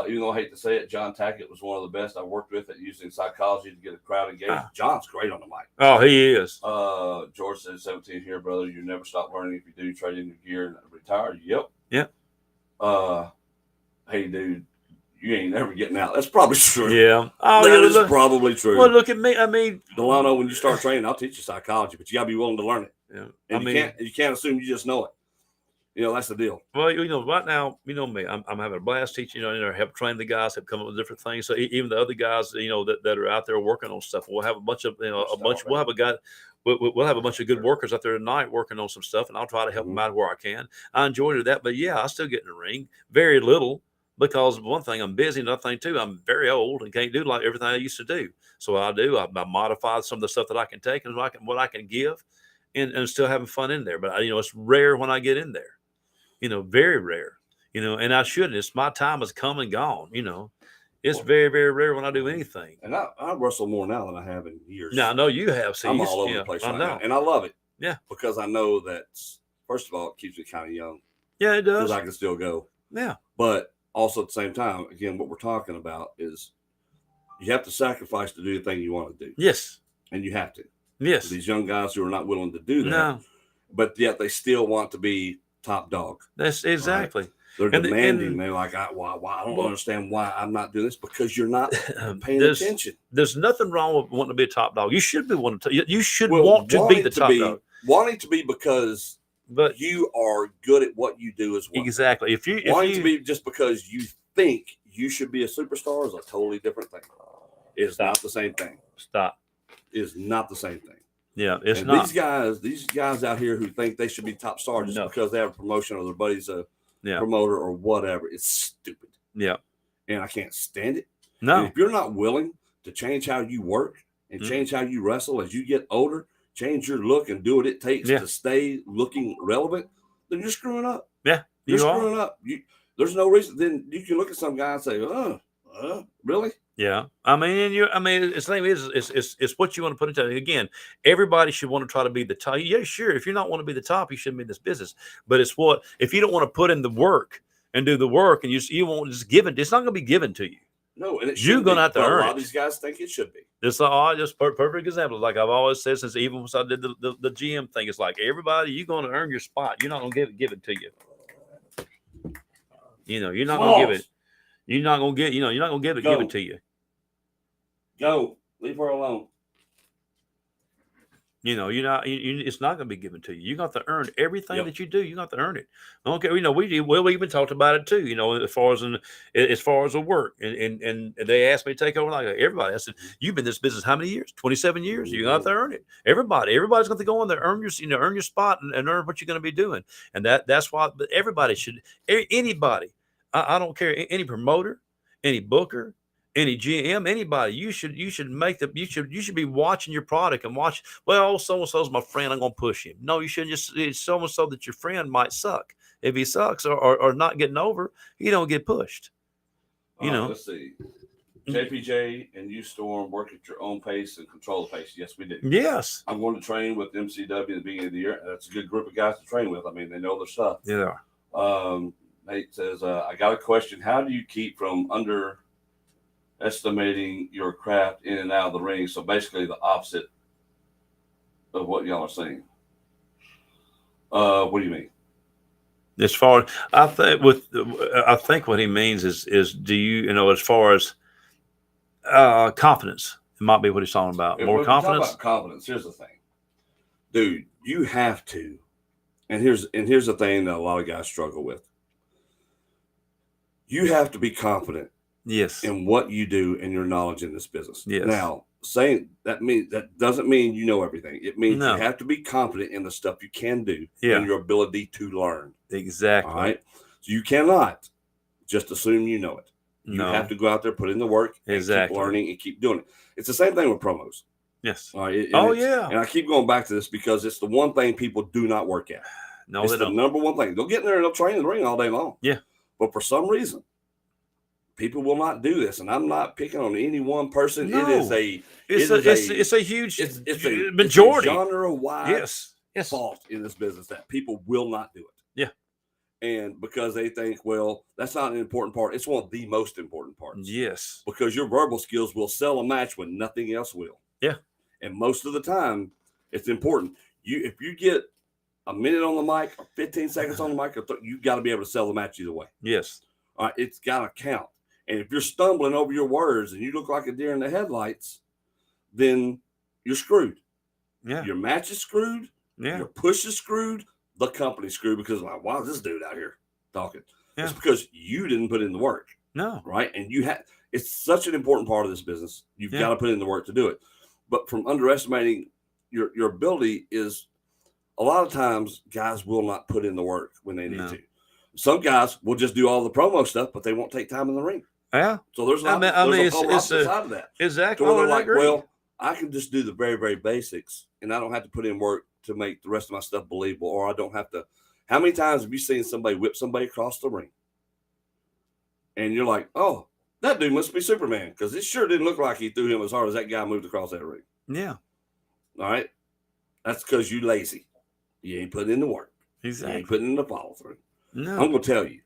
Even though I hate to say it, John Tackett was one of the best I worked with at using psychology to get a crowd engaged. John's great on the mic. Oh, he is. George said 17 here, brother. You never stop learning. If you do, trade in your gear and retire. Yep. Yeah. Hey, dude, you ain't ever getting out. That's probably true. Yeah. Oh, that yeah, is probably true. Well, look at me. I mean, Delano, when you start training, I'll teach you psychology, but you got to be willing to learn it. Yeah. And you can't assume you just know it. You know, that's the deal. Well, you know, right now, you know me, I'm having a blast teaching, you know, help train the guys, help come up with different things. So even the other guys, you know, that are out there working on stuff, we'll have a bunch of, you know, we'll have a guy, we'll have a bunch of good workers out there tonight working on some stuff, and I'll try to help them out where I can. I enjoyed that, but yeah, I still get in the ring very little because one thing, I'm busy, another thing too, I'm very old and can't do like everything I used to do. So I modify some of the stuff that I can take and what I can give, and still having fun in there. But you know, it's rare when I get in there. You know, very rare, you know, and I shouldn't. It's my time has come and gone, you know. It's very, very rare when I do anything. And I wrestle more now than I have in years. Now, I know you have. See, I'm all over the place right now. And I love it. Yeah. Because I know that, first of all, it keeps me kind of young. Yeah, it does. Because I can still go. Yeah. But also at the same time, again, what we're talking about is you have to sacrifice to do the thing you want to do. Yes. And you have to. Yes. These young guys who are not willing to do that. No. But yet they still want to be top dog. That's exactly. Right? They're demanding. They're like, I don't understand why I'm not doing this, because you're not paying attention. There's nothing wrong with wanting to be a top dog. You should be wanting to. You should want to be the top dog. Wanting to be because you are good at what you do as well. Exactly. Wanting to be just because you think you should be a superstar is a totally different thing. It's not the same thing. Is not the same thing. Yeah, it's not. These guys out here who think they should be top stars just because they have a promotion or their buddy's a promoter or whatever, it's stupid. Yeah. And I can't stand it. No. And if you're not willing to change how you work and change how you wrestle as you get older, change your look and do what it takes to stay looking relevant, then you're screwing up. Yeah, you're screwing up. There's no reason. Then you can look at some guy and say, really? Yeah, I mean, it's the thing is, it's what you want to put into it. Again, everybody should want to try to be the top. Yeah, sure. If you don't want to be the top, you shouldn't be in this business. But it's if you don't want to put in the work and do the work, and you won't just give it, it's not going to be given to you. No, and you're going to have to earn it. A lot of these guys think it should be. It's just perfect example. Like I've always said, since even once I did the GM thing, it's like everybody, you're going to earn your spot. You're not going to give it to you. You know, you're not going to give it. You're not going to get. You know, you're not going to give it to you. Go. Leave her alone. You know, you're not. It's not going to be given to you. You got to earn everything that you do. You got to earn it. Okay, you know, we even talked about it too. You know, as far as the work, and they asked me to take over. Like everybody, I said, you've been in this business how many years? 27 years. You got to earn it. Everybody's going to go in there, earn your spot, and earn what you're going to be doing. And that's why. But everybody should. Anybody. I don't care. Any promoter, any booker, any GM, anybody, you should be watching your product and watch. Well, so and so's my friend, I'm gonna push him. No, you shouldn't. Just it's so and so that your friend might suck. If he sucks or not getting over, you don't get pushed. You know. Let's see. JPJ and you, Storm, work at your own pace and control the pace. Yes, we do. Yes. I'm going to train with MCW at the beginning of the year. That's a good group of guys to train with. I mean, they know their stuff. Yeah, they are. Nate says, I got a question. How do you keep from underestimating your craft in and out of the ring? So basically the opposite of what y'all are saying. What do you mean? As far I think what he means is do you as far as confidence, it might be what he's talking about. More confidence. Talk about confidence. Here's the thing, dude. You have to, and here's the thing that a lot of guys struggle with. You have to be confident. Yes. In what you do and your knowledge in this business. Yes. Now, saying that doesn't mean you know everything. It means you have to be confident in the stuff you can do and your ability to learn. Exactly. All right. So you cannot just assume you know it. You have to go out there, put in the work, and keep learning and keep doing it. It's the same thing with promos. Yes. All right. Yeah. And I keep going back to this because it's the one thing people do not work at. No, it's the number one thing. They'll get in there and they'll train in the ring all day long. Yeah. But for some reason, people will not do this, and I'm not picking on any one person. No. It's a huge majority. majority. It's a genre-wide yes. fault in this business that people will not do it. Yeah. And because they think, well, that's not an important part. It's one of the most important parts. Yes. Because your verbal skills will sell a match when nothing else will. Yeah. And most of the time, it's important. If you get a minute on the mic or 15 seconds on the mic, you got to be able to sell the match either way. Yes. All right, it's got to count. And if you're stumbling over your words and you look like a deer in the headlights, then you're screwed. Yeah. Your match is screwed. Yeah. Your push is screwed. The company's screwed because, like, why is this dude out here talking? Yeah. It's because you didn't put in the work. No. Right. And it's such an important part of this business. You've Yeah. got to put in the work to do it. But from underestimating your ability is a lot of times guys will not put in the work when they need No. to. Some guys will just do all the promo stuff, but they won't take time in the ring. Yeah. So there's I mean, there's a whole it's opposite side of that. Exactly. To where Oh, they're I like, agree. well, I can just do the very, very basics and I don't have to put in work to make the rest of my stuff believable, or I don't have to. How many times have you seen somebody whip somebody across the ring? And you're like, oh, that dude must be Superman, because it sure didn't look like he threw him as hard as that guy moved across that ring. Yeah. All right. That's because you lazy. You ain't putting in the work. Exactly. You ain't putting in the follow through. No. I'm going to tell you,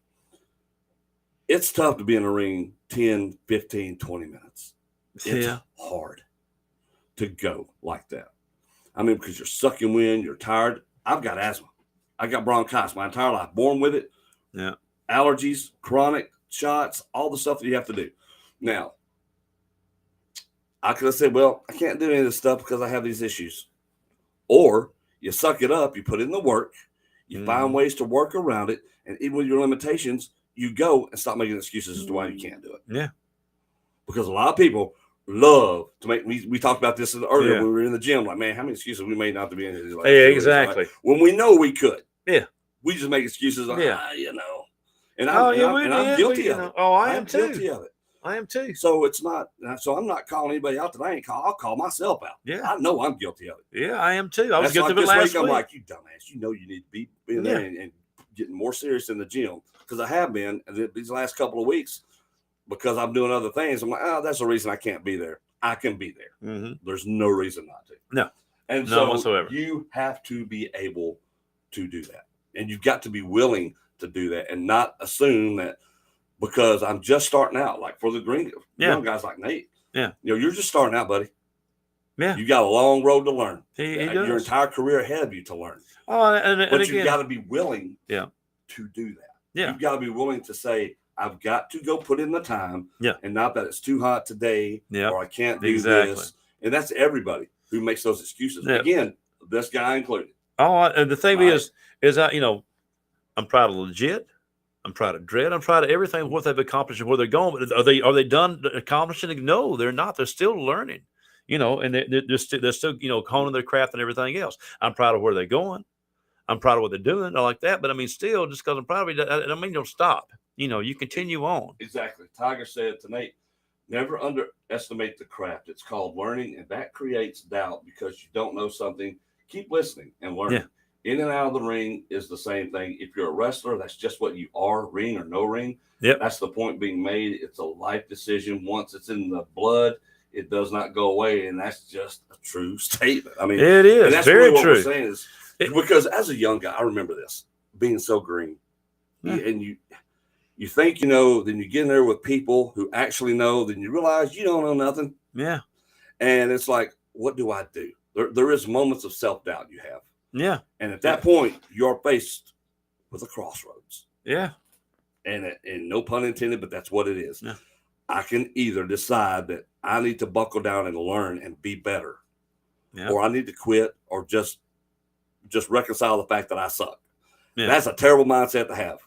it's tough to be in a ring 10, 15, 20 minutes. It's hard to go like that. I mean, because you're sucking wind, you're tired. I've got asthma. I got bronchitis my entire life, born with it. Yeah. Allergies, chronic shots, all the stuff that you have to do. Now, I could have said, well, I can't do any of this stuff because I have these issues. Or you suck it up, you put in the work, you find ways to work around it, and even with your limitations, you go and stop making excuses as to why you can't do it. Yeah. Because a lot of people love to make, we talked about this earlier when we were in the gym, like, man, how many excuses we made not to be in here? Like, yeah, exactly. Right? When we know we could. Yeah. We just make excuses like, you know. And I'm guilty of it. Oh, I am guilty of it. I am too. So I'm not calling anybody out that I ain't call. I'll call myself out. Yeah. I know I'm guilty of it. Yeah, I am too. I was guilty of it this last week. week. I'm like, you dumbass. You know you need to be in there and getting more serious in the gym, because I have been these last couple of weeks because I'm doing other things. I'm like, oh, that's the reason I can't be there. I can be there. Mm-hmm. There's no reason not to. No. And none whatsoever. You have to be able to do that. And you've got to be willing to do that and not assume that because I'm just starting out, like for the green young guys like Nate. Yeah. You know, you're just starting out, buddy. Yeah. You got a long road to learn. He does. Your entire career ahead of you to learn. Oh, and but again, you've got to be willing to do that. Yeah. You've got to be willing to say, I've got to go put in the time. Yeah. And not that it's too hot today or I can't do exactly. this. And that's everybody who makes those excuses. Yeah. Again, this guy included. Oh, and the thing is that, I'm proud of Legit. I'm proud of Dread. I'm proud of everything, what they've accomplished and where they're going. But are they done accomplishing? No, they're not. They're still learning, and they're still, honing their craft and everything else. I'm proud of where they're going. I'm proud of what they're doing. I like that. But I mean, still, just because I'm proud of it, I don't mean don't stop. You continue on. Exactly. Tiger said to Nate, never underestimate the craft. It's called learning, and that creates doubt because you don't know something. Keep listening and learning. Yeah. In and out of the ring is the same thing. If you're a wrestler, that's just what you are, ring or no ring. Yep. That's the point being made. It's a life decision. Once it's in the blood, it does not go away, and that's just a true statement. I mean, it is. And that's very really what true. we're saying is because as a young guy, I remember this being so green, and you think you know, then you get in there with people who actually know, then you realize you don't know nothing. Yeah. And it's like, what do I do? There is moments of self-doubt you have. Yeah. And at that point, you're faced with a crossroads. Yeah. And no pun intended, but that's what it is. Yeah. I can either decide that I need to buckle down and learn and be better, or I need to quit or just reconcile the fact that I suck. Yeah. That's a terrible mindset to have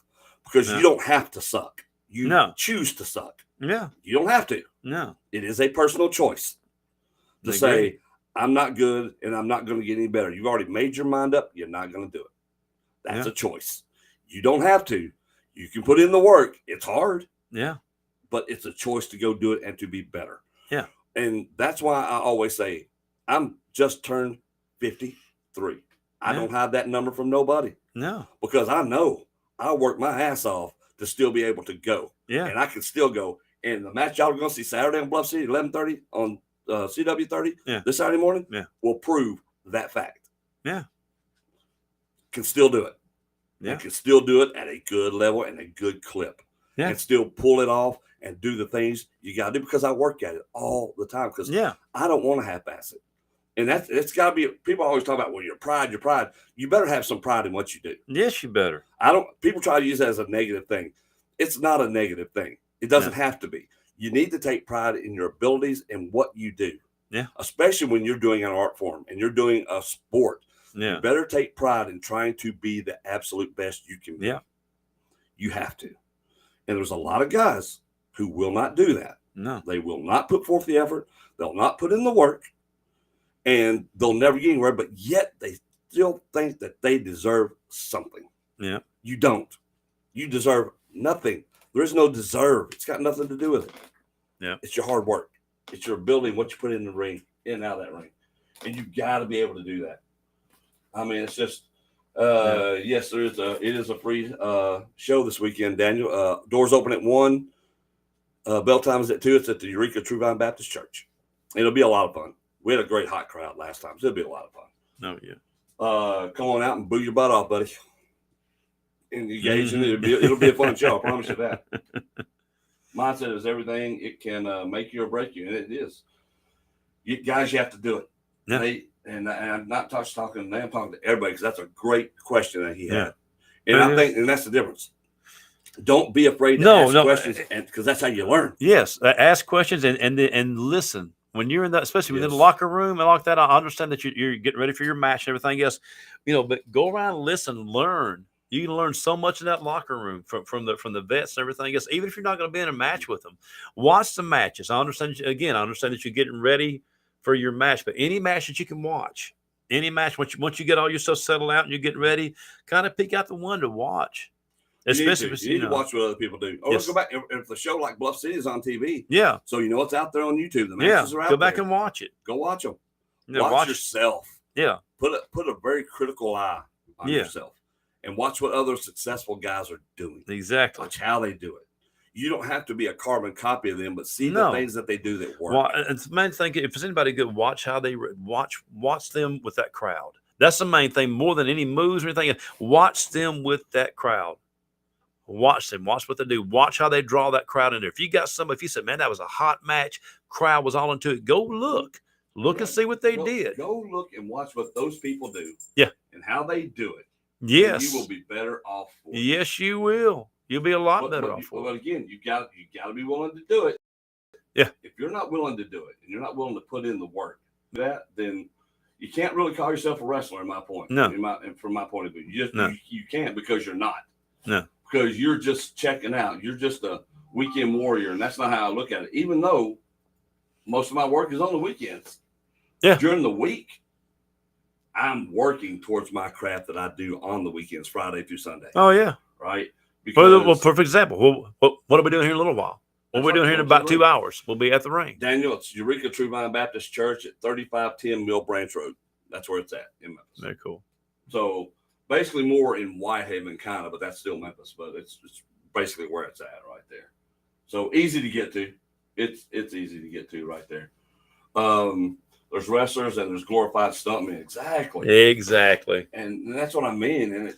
because you don't have to suck. You choose to suck. Yeah. You don't have to. No. It is a personal choice to say, I'm not good and I'm not going to get any better. You've already made your mind up. You're not going to do it. That's a choice. You don't have to. You can put in the work. It's hard. Yeah. But it's a choice to go do it and to be better. Yeah. And that's why I always say, I'm just turned 53. I don't hide that number from nobody. No. Because I know I work my ass off to still be able to go. Yeah. And I can still go. And the match y'all are going to see Saturday in Bluff City, 11:30 on CW30 this Saturday morning will prove that fact. Yeah. Can still do it. Yeah. And can still do it at a good level and a good clip. Yeah. And still pull it off and do the things you got to do because I work at it all the time because I don't want to half-ass it. And it's got to be, people always talk about, well, your pride. You better have some pride in what you do. Yes, you better. People try to use that as a negative thing. It's not a negative thing. It doesn't have to be. You need to take pride in your abilities and what you do. Yeah. Especially when you're doing an art form and you're doing a sport. Yeah. You better take pride in trying to be the absolute best you can be. Yeah. You have to. And there's a lot of guys who will not do that. No. They will not put forth the effort. They'll not put in the work. And they'll never get anywhere, but yet they still think that they deserve something. Yeah. You don't. You deserve nothing. There is no deserve. It's got nothing to do with it. Yeah. It's your hard work. It's your ability, what you put in the ring, in and out of that ring. And you've got to be able to do that. I mean, it's just, yes, it is a free show this weekend, Daniel. Doors open at 1. Bell time is at 2. It's at the Eureka True Vine Baptist Church. It'll be a lot of fun. We had a great hot crowd last time, so it'll be a lot of fun. Oh, yeah. Come on out and boo your butt off, buddy. Engage in it. It'll be a fun show. I promise you that. Mindset is everything. It can make you or break you, and it is. Guys, you have to do it. Yeah. And I'm not talking. I'm talking to everybody because that's a great question that he had. Yeah. And I think, and that's the difference. Don't be afraid to ask questions, because that's how you learn. Yes, ask questions and listen. When you're in that, especially within the locker room and like that, I understand that you're getting ready for your match and everything else, but go around, listen, learn. You can learn so much in that locker room from the vets and everything else. Even if you're not going to be in a match with them, watch the matches. I understand that you're getting ready for your match, but any match that you can watch, any match once you get all your stuff settled out and you're getting ready, kind of peek out the window to watch. Especially you need to watch what other people do. Or go back if the show like Bluff City is on TV. Yeah. So it's out there on YouTube. The matches are out there. Go back and watch it. Go watch them. Yeah, watch yourself. Yeah. Put a very critical eye on yourself. And watch what other successful guys are doing. Exactly. Watch how they do it. You don't have to be a carbon copy of them, but see the things that they do that work. Well, it's the main thing. If it's anybody good, watch how they watch them with that crowd. That's the main thing, more than any moves or anything. Watch them with that crowd. Watch them. Watch what they do. Watch how they draw that crowd in there. If you said, man, that was a hot match, crowd was all into it, go look. Look and see what they did. Go look and watch what those people do. Yeah. And how they do it. Yes. And you will be better off for it. Yes, you will. You'll be a lot better off for it. But again, you got to be willing to do it. Yeah. If you're not willing to do it and you're not willing to put in the work, then you can't really call yourself a wrestler, in my point. No. From my point of view. You can't, because you're not. No. Because you're just checking out. You're just a weekend warrior, and that's not how I look at it. Even though most of my work is on the weekends. Yeah. During the week, I'm working towards my craft that I do on the weekends, Friday through Sunday. Oh, yeah. Right? Well, perfect example. What are we doing here in a little while? What we're doing here in about 2 hours. We'll be at the ring. Daniel, it's Eureka True Vine Baptist Church at 3510 Mill Branch Road. That's where it's at in Memphis. Very cool. So basically more in Whitehaven, kind of, but that's still Memphis. But it's basically where it's at right there. So easy to get to. It's easy to get to right there. There's wrestlers and there's glorified stuntmen. Exactly. And that's what I mean. And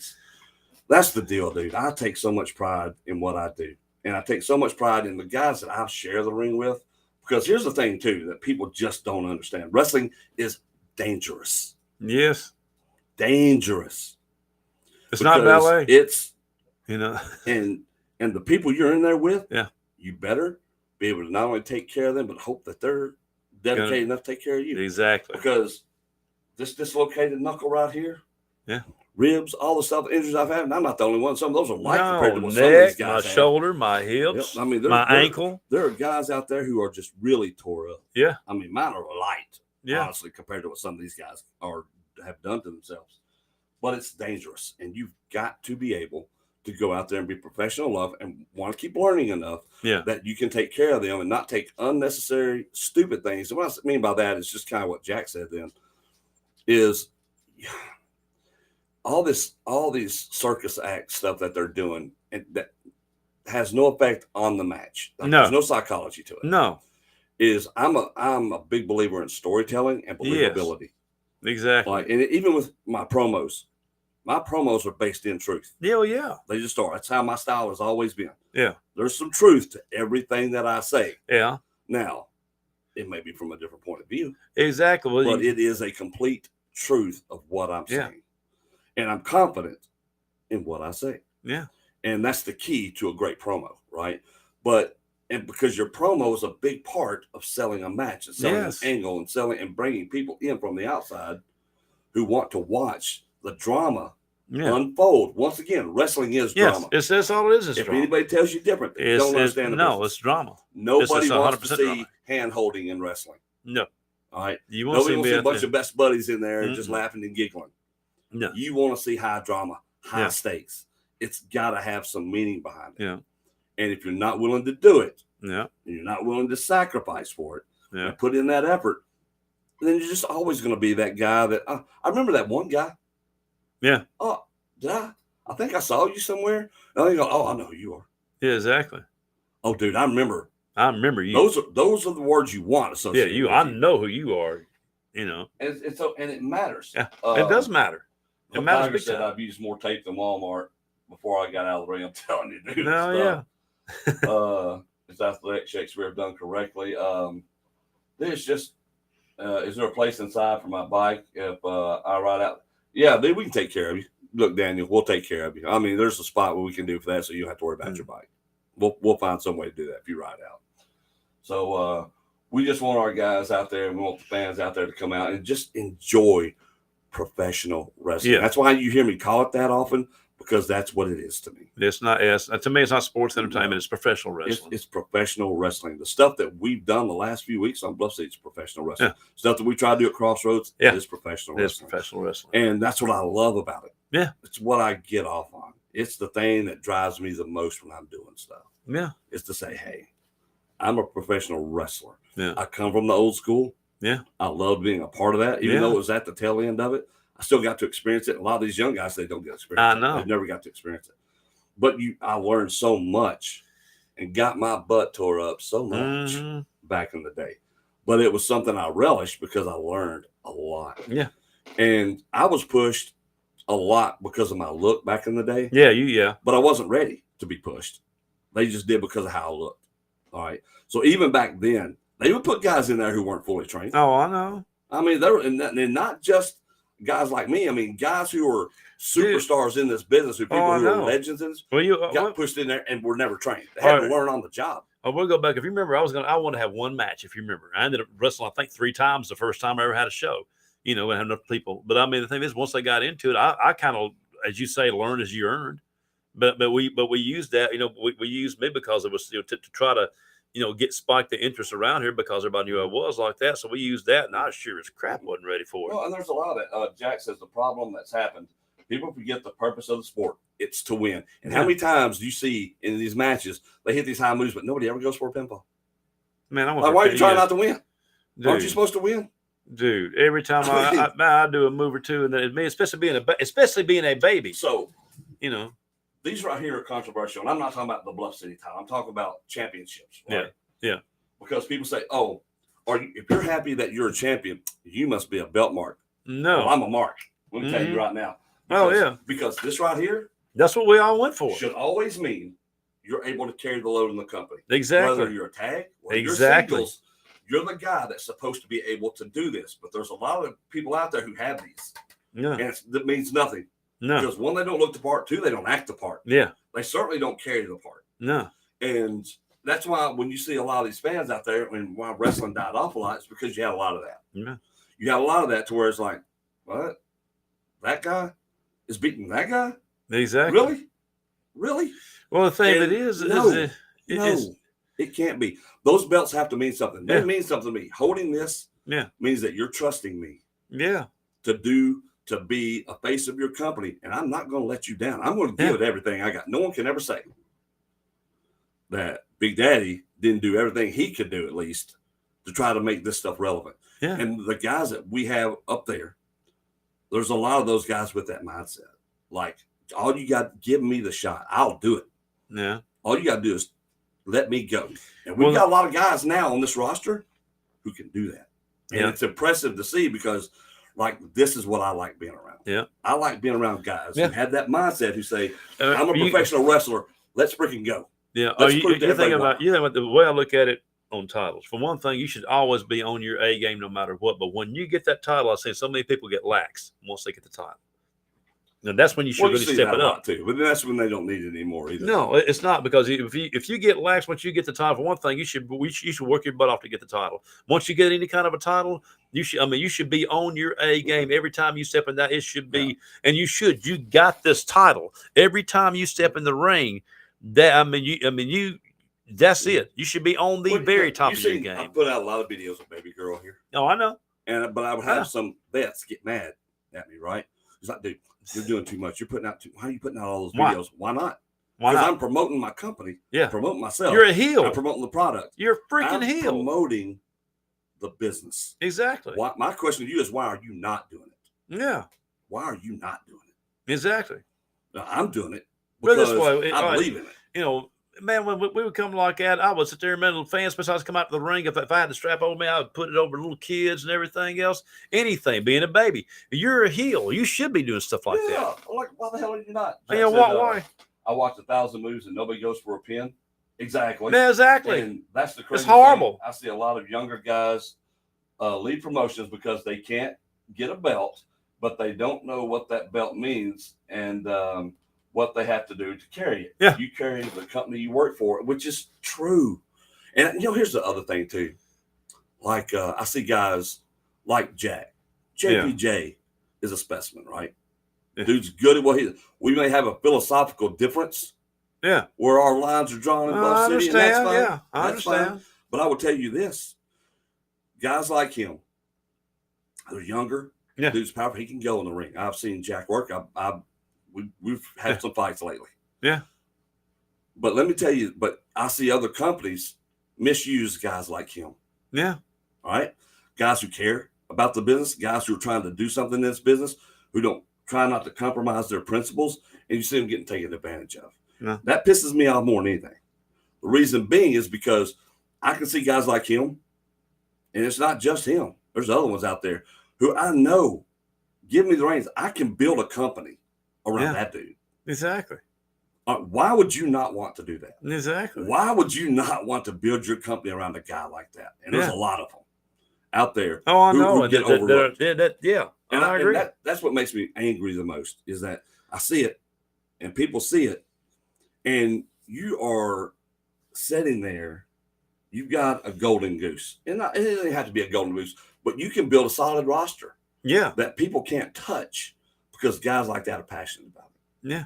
that's the deal, dude. I take so much pride in what I do. And I take so much pride in the guys that I share the ring with. Because here's the thing, too, that people just don't understand. Wrestling is dangerous. Yes. Dangerous. It's not ballet. It's, and the people you're in there with, yeah, you better be able to not only take care of them, but hope that they're dedicated enough to take care of you. Exactly. Because this dislocated knuckle right here, yeah, ribs, all the stuff, injuries I've had, and I'm not the only one. Some of those are light compared to what neck, some of these guys my have. shoulder, my hips, Yep. I mean, my ankle. There are guys out there who are just really tore up. Yeah. I mean, mine are light, yeah, honestly, compared to what some of these guys have done to themselves. But it's dangerous, and you've got to be able to go out there and be professional enough and want to keep learning enough that you can take care of them and not take unnecessary, stupid things. And what I mean by that is just kind of what Jack said then, is all these circus act stuff that they're doing, and that has no effect on the match. There's no psychology to it. No. I'm a big believer in storytelling and believability. Yes. Exactly. And even with my promos are based in truth. Yeah, yeah. They just are. That's how my style has always been. Yeah. There's some truth to everything that I say. Yeah. Now, it may be from a different point of view. Exactly. Well, but it is a complete truth of what I'm saying. And I'm confident in what I say. Yeah. And that's the key to a great promo, right? But And because your promo is a big part of selling a match and selling an angle and selling and bringing people in from the outside who want to watch the drama unfold. Once again, wrestling is drama. That's all it is. If drama. anybody tells you different, they don't understand the business. No, it's drama. Nobody wants to see hand holding in wrestling. No. All right. Nobody wants to see a bunch of best buddies in there just laughing and giggling. No. You want to see high drama, high stakes. It's got to have some meaning behind it. Yeah. And if you're not willing to do it, and you're not willing to sacrifice for it, and put in that effort, then you're just always going to be that guy that I remember that one guy. Yeah. Oh, did I? I think I saw you somewhere. And I go, oh, I know who you are. Yeah, exactly. Oh, dude, I remember you. Those are the words you want associated. Yeah, you. I know who you are. You know, and it matters. Yeah, it does matter. It matters. Tiger said I've used more tape than Walmart before I got out of the ring. I'm telling you, dude. No, yeah. It's athletic Shakespeare done correctly. There's just is there a place inside for my bike if I ride out? Yeah, dude, we can take care of you. Look, Daniel, we'll take care of you. I mean, there's a spot where we can do for that, so you don't have to worry about your bike. We'll find some way to do that if you ride out. So we just want our guys out there, and we want the fans out there to come out and just enjoy professional wrestling. Yeah. That's why you hear me call it that often, because that's what it is to me. It's not. To me, it's not sports entertainment. It's professional wrestling. It's professional wrestling. The stuff that we've done the last few weeks on Bluff City is professional wrestling. Yeah. Stuff that we try to do at Crossroads is professional wrestling. It's professional wrestling. And that's what I love about it. Yeah. It's what I get off on. It's the thing that drives me the most when I'm doing stuff. Yeah. It's to say, hey, I'm a professional wrestler. Yeah. I come from the old school. Yeah. I love being a part of that. Even though it was at the tail end of it, I still got to experience it. A lot of these young guys, they don't get to experience it. I know. They've never got to experience it. But I learned so much and got my butt tore up so much back in the day. But it was something I relished because I learned a lot. Yeah. And I was pushed a lot because of my look back in the day. Yeah. But I wasn't ready to be pushed. They just did because of how I looked. All right. So even back then, they would put guys in there who weren't fully trained. Oh, I know. I mean, they were, and not just guys like me. I mean, guys who are superstars in this business, who are legends in this, got pushed in there and were never trained. They had to learn on the job. Oh, we'll go back. If you remember, I wanted to have one match. If you remember, I ended up wrestling, I think 3 times the first time I ever had a show. You know, we had enough people. But I mean, the thing is, once I got into it, I kind of, as you say, learned as you earned. But we used that. You know, we used me because it was to try to, get spiked the interest around here because everybody knew I was like that. So we used that, and I sure as crap wasn't ready for it. Well, and there's a lot of that. Jack says the problem that's happened, people forget the purpose of the sport. It's to win. And how many times do you see in these matches, they hit these high moves, but nobody ever goes for a pinfall? Man, why are you trying not to win? Dude, aren't you supposed to win? Dude, every time I do a move or two, and then especially being a baby. So, these right here are controversial, and I'm not talking about the Bluff City title. I'm talking about championships. Right? Yeah. Because people say, "Oh, if you're happy that you're a champion, you must be a belt mark." No, well, I'm a mark. Let me tell you right now. Because this right here, that's what we all went for. Should always mean you're able to carry the load in the company. Exactly. Whether you're a tag or you're singles, you're the guy that's supposed to be able to do this. But there's a lot of people out there who have these. Yeah. And that means nothing. No. Because 1, they don't look the part. 2, they don't act the part. Yeah. They certainly don't carry the part. No. And that's why when you see a lot of these fans out there, and why wrestling died off a lot, it's because you had a lot of that. Yeah. You had a lot of that to where it's like, what? That guy is beating that guy? Exactly. Really? Well, the thing that is, it can't be. Those belts have to mean something. They mean something to me. Holding this means that you're trusting me. Yeah. To be a face of your company, and I'm not going to let you down. I'm going to give it everything I got. No one can ever say that Big Daddy didn't do everything he could do, at least, to try to make this stuff relevant. Yeah. And the guys that we have up there, there's a lot of those guys with that mindset. Like, all you got, give me the shot. I'll do it. Yeah. All you got to do is let me go. And we've got a lot of guys now on this roster who can do that. And it's impressive to see because, like, this is what I like being around. Yeah. I like being around guys who have that mindset who say, I'm a professional wrestler. Let's freaking go. Yeah. You think about the way I look at it on titles. For one thing, you should always be on your A game no matter what. But when you get that title, I've seen so many people get lax once they get the title. Now that's when you should Well, you really see step that it a lot up. too, but then that's when they don't need it anymore either. No, it's not, because if you get lax, once you get the title, for one thing, you should work your butt off to get the title. Once you get any kind of a title, you should be on your A game every time you step in that. It should be, and you got this title every time you step in the ring. That's it. You should be on the very top of your game. I put out a lot of videos of baby girl here. Oh, I know. But I would have some vets get mad at me, right? It's like, dude, you're doing too much. You're putting out why are you putting out all those videos? Why not? Why not? I'm promoting my company. Yeah. Promoting myself. You're a heel. I'm promoting the product. You're a freaking heel. Promoting the business. Exactly. My question to you is, why are you not doing it? Yeah. Why are you not doing it? Exactly. Now, I'm doing it But because this way, I believe in it. Man, when we would come like that, I would sit there and little fans, besides come out to the ring. If I had the strap over me, I would put it over little kids and everything else. Anything, being a baby. You're a heel. You should be doing stuff like that. Like, why the hell are you not? Why? I watched 1,000 moves and nobody goes for a pin. Exactly. Yeah, exactly. And that's the crazy It's horrible. thing. I see a lot of younger guys leave promotions because they can't get a belt, but they don't know what that belt means and what they have to do to carry it. Yeah. You carry the company you work for, which is true. And here's the other thing too. Like I see guys like Jack. JPJ is a specimen, right? Yeah. Dude's good at what we may have a philosophical difference. Yeah. Where our lines are drawn in Bluff City. And that's fine. Yeah, I understand. Fine. But I will tell you this. Guys like him, they're younger. Yeah. Dude's powerful. He can go in the ring. I've seen Jack work. We've had some fights lately. Yeah. But let me tell you, I see other companies misuse guys like him. Yeah. All right. Guys who care about the business, guys who are trying to do something in this business, who don't try not to compromise their principles, and you see them getting taken advantage of. Yeah. That pisses me off more than anything. The reason being is because I can see guys like him, and it's not just him. There's other ones out there who I know, give me the reins. I can build a company around that dude. Exactly. Why would you not want to do that? Exactly. Why would you not want to build your company around a guy like that? And there's a lot of them out there. Oh, I know. Who get overlooked. And I agree. That's what makes me angry the most is that I see it and people see it, and you are sitting there. You've got a golden goose, and it doesn't have to be a golden goose, but you can build a solid roster. Yeah. That people can't touch because guys like that are passionate about it. Yeah.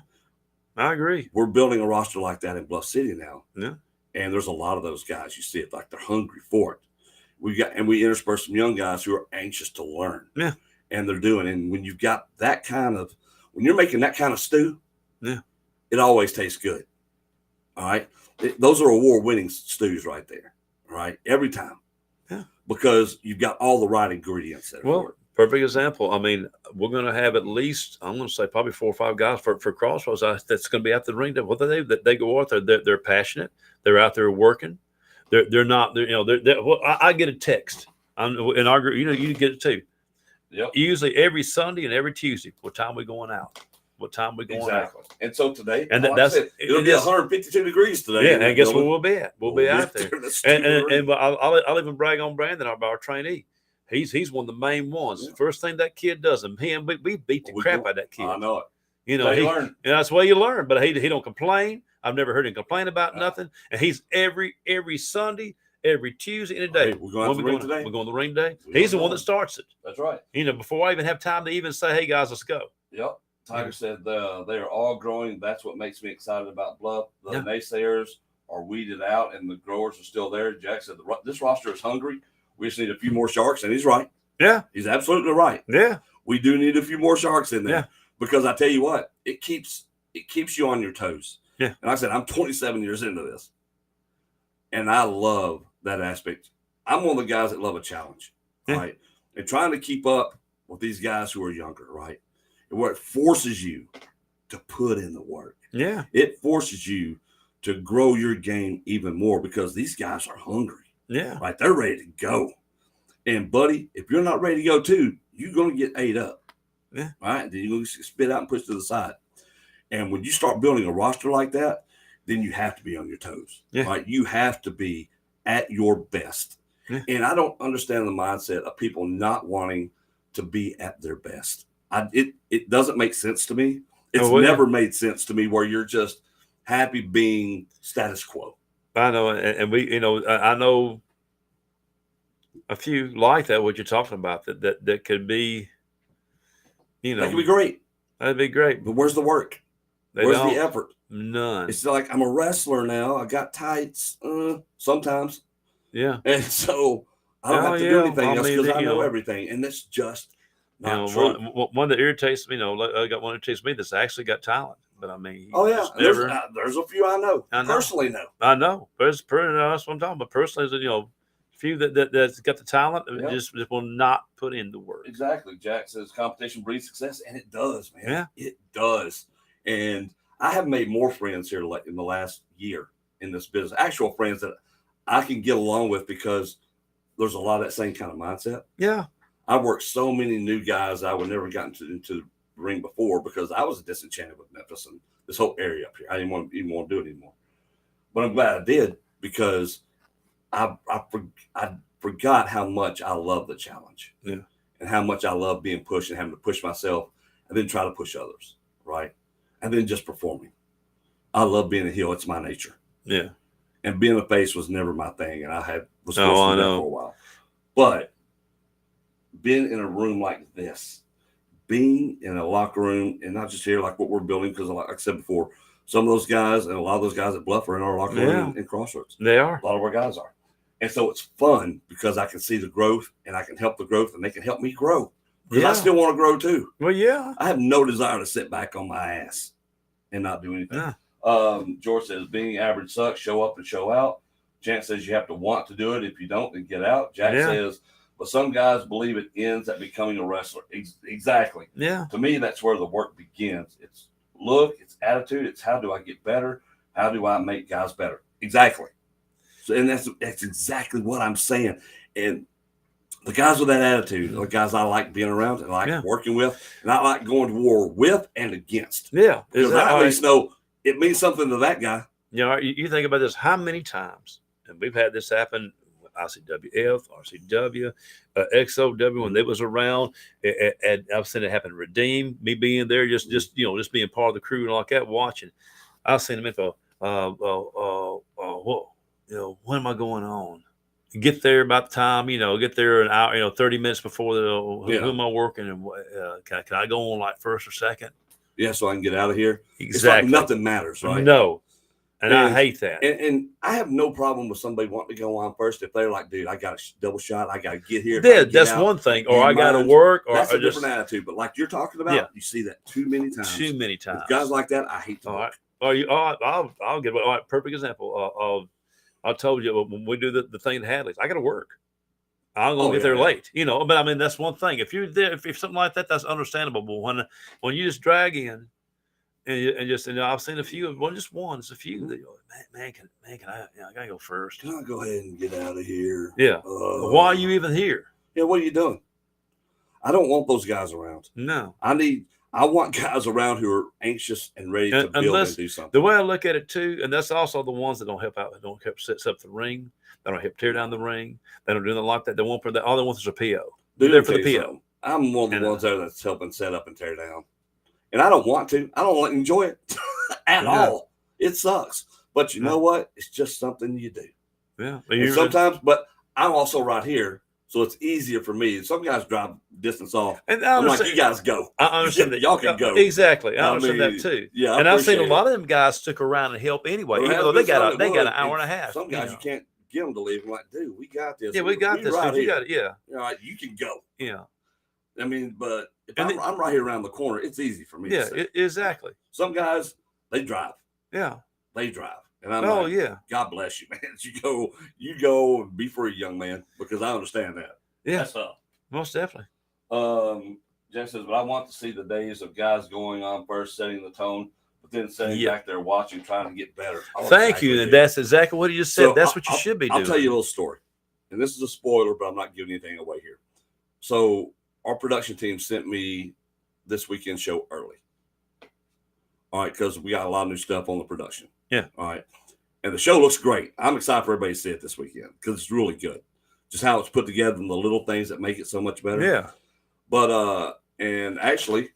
I agree. We're building a roster like that in Bluff City now. Yeah. And there's a lot of those guys. You see it like they're hungry for it. We intersperse some young guys who are anxious to learn. Yeah. And they're doing. And when you've got when you're making that kind of stew, it always tastes good. All right. Those are award-winning stews right there. All right. Every time. Yeah. Because you've got all the right ingredients there. Well, perfect example. I mean, we're going to have at least, I'm going to say probably 4 or 5 guys for Crossroads that's going to be at the ring. What they go out there, they're passionate. They're out there working. They're not. I get a text in our group. You get it too. Yep. Usually every Sunday and every Tuesday. What time we going out? What time we going out? And so today, and it'll be 152 degrees today. Yeah, and guess where we'll be at? We'll be out there. And I'll even brag on Brandon, our trainee. He's one of the main ones. Yeah. First thing that kid does, and we beat the crap out of that kid. I know it. He learn. And that's the way you learn. But he don't complain. I've never heard him complain about nothing. And he's every Sunday, every Tuesday, and a day. Hey, we're going to the ring today. We're going to the ring today. He's the one that starts it. That's right. Before I even have time to even say, "Hey guys, let's go." Yep. Tiger said they are all growing. That's what makes me excited about Bluff. The naysayers are weeded out, and the growers are still there. Jack said this roster is hungry. We just need a few more sharks, and he's right. Yeah, he's absolutely right. Yeah, we do need a few more sharks in there because I tell you what, it keeps you on your toes. Yeah, and like I said, I'm 27 years into this, and I love that aspect. I'm one of the guys that love a challenge, right? And trying to keep up with these guys who are younger, right? And where it forces you to put in the work. Yeah, it forces you to grow your game even more because these guys are hungry. Yeah. Right. They're ready to go. And buddy, if you're not ready to go too, you're going to get ate up. Yeah. Right. Then you're going to spit out and push to the side. And when you start building a roster like that, then you have to be on your toes. Yeah. Right. You have to be at your best. Yeah. And I don't understand the mindset of people not wanting to be at their best. It doesn't make sense to me. It's never made sense to me where you're just happy being status quo. I know, and we, I know a few like that. What you're talking about that could be, that could be great. That'd be great. But where's the work? Where's the effort? None. It's like I'm a wrestler now. I got tights sometimes. Yeah. And so I don't have to do anything else because I know everything. And that's just not true. One that irritates me, I got one that irritates me that's actually got talent. But I mean, there's a few I know. Personally know. I know. That's what I'm talking about. Personally, few that's got the talent just will not put in the work. Exactly. Jack says competition breeds success, and it does, man. Yeah, it does. And I have made more friends here in the last year in this business, actual friends that I can get along with because there's a lot of that same kind of mindset. Yeah. I've worked so many new guys I would never gotten into the ring before because I was disenchanted with Memphis and this whole area up here. I didn't even want to do it anymore. But I'm glad I did because I forgot how much I love the challenge. Yeah. And how much I love being pushed and having to push myself and then try to push others. Right. And then just performing. I love being a heel. It's my nature. Yeah. And being a face was never my thing. And I was supposed to do that for a while. But being in a room like this, being in a locker room, and not just here like what we're building, because like I said before, some of those guys and a lot of those guys at Bluff are in our locker room in Crossroads. They are. A lot of our guys are. And so it's fun because I can see the growth and I can help the growth and they can help me grow. Because I still want to grow too. Well, yeah. I have no desire to sit back on my ass and not do anything. Yeah. George says, being average sucks, show up and show out. Chance says you have to want to do it. If you don't, then get out. Jack says, but some guys believe it ends at becoming a wrestler. Exactly. Yeah. To me, that's where the work begins. It's look, it's attitude. It's how do I get better? How do I make guys better? Exactly. So, and that's exactly what I'm saying. And the guys with that attitude are the guys I like being around and I like working with, and I like going to war with and against. Yeah. Because I at least know it means something to that guy. You think about this, how many times, and we've had this happen, ICWF, RCW, XOW, when they was around, and I've seen it happen. Redeem, me being there, just being part of the crew and all like that, watching. I've seen them info. When am I going on? Get there about the time, get there an hour, 30 minutes before who am I working, and can I go on like first or second? Yeah, so I can get out of here. Exactly. It's like nothing matters, right? No. And I hate that. And I have no problem with somebody wanting to go on first if they're like, dude, I got a double shot. I got to get here. Yeah, that's one thing. Or I got to work. Or that's a different attitude. But like you're talking about, you see that too many times. Too many times. With guys like that, I hate to work. I'll give a perfect example. I told you when we do the thing at Hadley's, I got to work. I'm going to get there late, But I mean, that's one thing. If you're there, if something like that, that's understandable. But when you just drag in, and I've seen a few, just one. It's a few that man, can I gotta go first? Can I go ahead and get out of here? Yeah. Why are you even here? Yeah. What are you doing? I don't want those guys around. No. I want guys around who are anxious and ready to build and do something. The way I look at it too, and that's also the ones that don't help out, that don't help set up the ring, they don't help tear down the ring, they don't do anything like that. They want for that. All they want is a PO. They're there for the PO. Something. I'm one of the ones there that's helping set up and tear down. And I don't want to. I don't enjoy it at all. It sucks. But you know what? It's just something you do. Yeah. Sometimes, but I'm also right here, so it's easier for me. Some guys drive distance off. And I'm like, you guys go. I understand that. Y'all can go. Exactly. I understand that too. Yeah. And I've seen a lot of them guys stick around and help anyway, even though they got an hour and a half. Some guys you can't get them to leave. I'm like, dude, we got this. Yeah, we got this. Right you got it. Yeah. All right, you can go. Yeah. I mean, but if I'm right here around the corner, it's easy for me. Yeah, exactly. Some guys, they drive. Yeah. They drive. And I'm like, God bless you, man. You go and be free, young man, because I understand that. Yeah. That's up. Most definitely. Jen says, but I want to see the days of guys going on first, setting the tone, but then sitting back there watching, trying to get better. Thank you. And that's exactly what he just said. That's what you should be doing. I'll tell you a little story. And this is a spoiler, but I'm not giving anything away here. So our production team sent me this weekend show early. All right, because we got a lot of new stuff on the production. Yeah. All right. And the show looks great. I'm excited for everybody to see it this weekend because it's really good. Just how it's put together and the little things that make it so much better. Yeah. But And actually,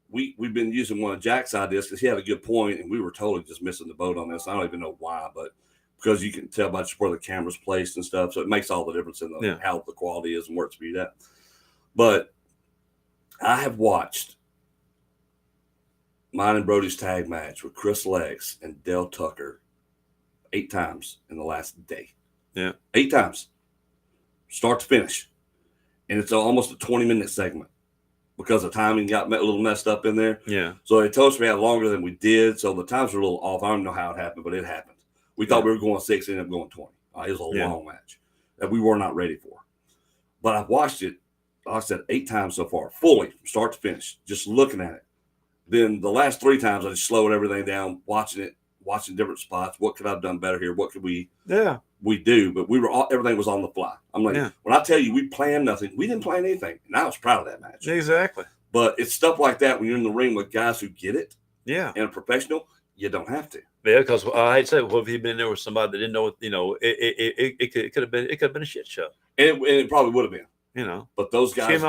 we've been using one of Jack's ideas because he had a good point, and we were totally just missing the boat on this. I don't even know why, but because you can tell by just where the camera's placed and stuff, so it makes all the difference in how the quality is and where it's viewed at. But I have watched mine and Brody's tag match with Chris Lex and Dale Tucker 8 times in the last day. Yeah. 8 times. Start to finish. And it's almost a 20-minute segment because the timing got a little messed up in there. Yeah. So they told us we had longer than we did. So the times were a little off. I don't know how it happened, but it happened. We thought we were going 6, ended up going 20. It was a long match that we were not ready for. But I've watched it, like I said, 8 times so far, fully from start to finish, just looking at it. Then the last 3 times I just slowed everything down, watching different spots. What could I have done better here? What could we do? But everything was on the fly. I'm like, when I tell you we planned nothing, we didn't plan anything. And I was proud of that match. Exactly. But it's stuff like that when you're in the ring with guys who get it. Yeah. And a professional, you don't have to. Yeah, because I hate to say, well, if you'd been there with somebody that didn't know what, it could have been a shit show. And it probably would have been. But those guys, it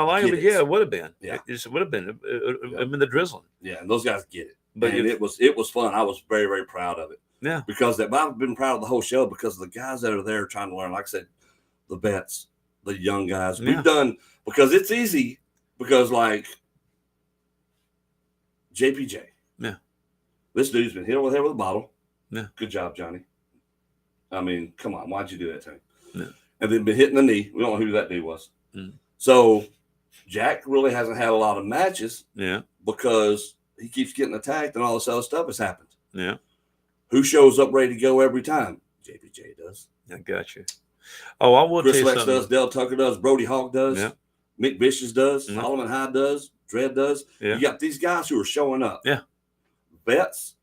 would have been. Yeah, it would have been. It would have been the drizzling. Yeah, and those guys get it. But it was fun. I was very, very proud of it. Yeah, because I've been proud of the whole show because of the guys that are there trying to learn. Like I said, the vets, the young guys. We've done because it's easy because like JPJ. Yeah, this dude's been hit over the head with a bottle. Yeah, good job, Johnny. I mean, come on, why'd you do that to him? Yeah. And then been hitting the knee. We don't know who that dude was. Mm. So Jack really hasn't had a lot of matches. Yeah, because he keeps getting attacked and all this other stuff has happened. Yeah. Who shows up ready to go every time? JPJ does. I got you. Oh, I will Chris tell you Lex something. does. Dale Tucker does. Brody Hawk does. Yeah. Mick Vicious does. Mm-hmm. Solomon Hyde does. Dredd does. Yeah. You got these guys who are showing up. Yeah. Vets,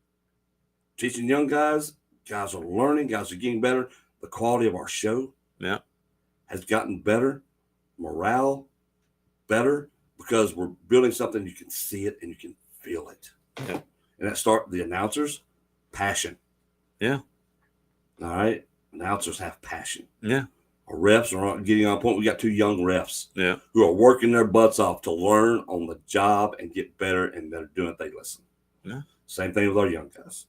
teaching young guys. Guys are learning. Guys are getting better. The quality of our show has gotten better. Morale better because we're building something. You can see it and you can feel it. Yeah. And that the announcers, passion. Yeah. All right. Announcers have passion. Yeah. Our refs are getting on point. We got 2 young refs who are working their butts off to learn on the job and get better, and they're doing it. They listen. Yeah. Same thing with our young guys.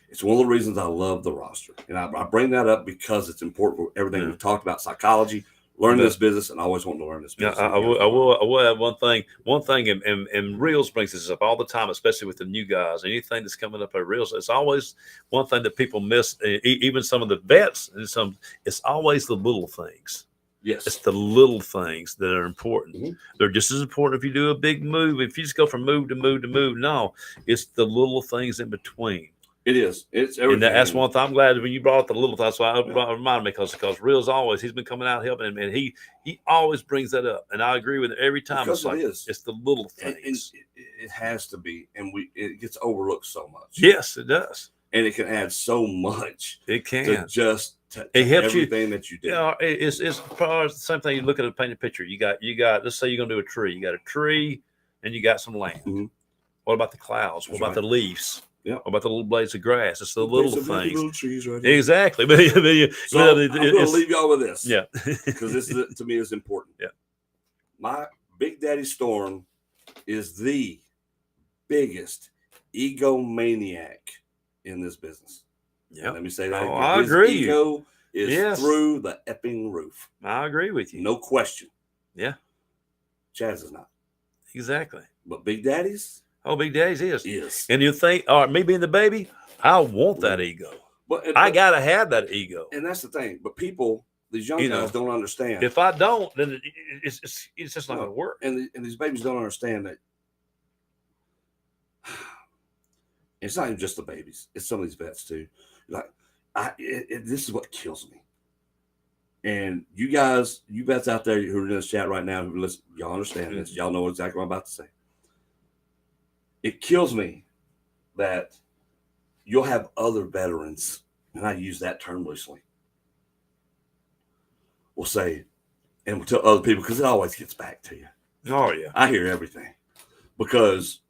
It's one of the reasons I love the roster. And I bring that up because it's important for everything we've talked about, psychology, learning this business, and I always want to learn this business. Yeah, I will add one thing. One thing, and Reels brings this up all the time, especially with the new guys. Anything that's coming up at Reels, it's always one thing that people miss. Even some of the vets, it's always the little things. Yes, it's the little things that are important. Mm-hmm. They're just as important if you do a big move. If you just go from move to move to move, no, it's the little things in between. It is. It's everything. And that's one thing. I'm glad when you brought up the little things. So it reminded me because Reel's always, he's been coming out helping him, and he always brings that up. And I agree with it every time. Because it's the little things. It has to be, and it gets overlooked so much. Yes, it does. And it can add so much. It can. To it helps everything that you do. It's probably the same thing. You look at a painted picture. You got. Let's say you're gonna do a tree. You got a tree, and you got some land. Mm-hmm. What about the clouds? What about the leaves? Yeah. What about the little blades of grass? It's the little things. Little trees right here. Exactly. So I'm going to leave y'all with this. Yeah. Because this to me is important. Yeah. My Big Daddy Storm is the biggest egomaniac in this business. Yeah. Let me say that. I agree. Ego is through the epping roof. I agree with you. No question. Yeah. Chaz is not. Exactly. But Big Daddy's. Oh, Big Daddy's is. Yes. And you think, all right, me being the baby, I want that ego. But I got to have that ego. And that's the thing. But people, these young guys don't understand. If I don't, then it's just not going to work. And these babies don't understand that. It's not even just the babies. It's some of these vets too. Like, this is what kills me. And you guys, you vets out there who are in this chat right now, who listen, y'all understand this. Y'all know exactly what I'm about to say. It kills me that you'll have other veterans, and I use that term loosely, will say, and we'll tell other people, because it always gets back to you. Oh, yeah. I hear everything because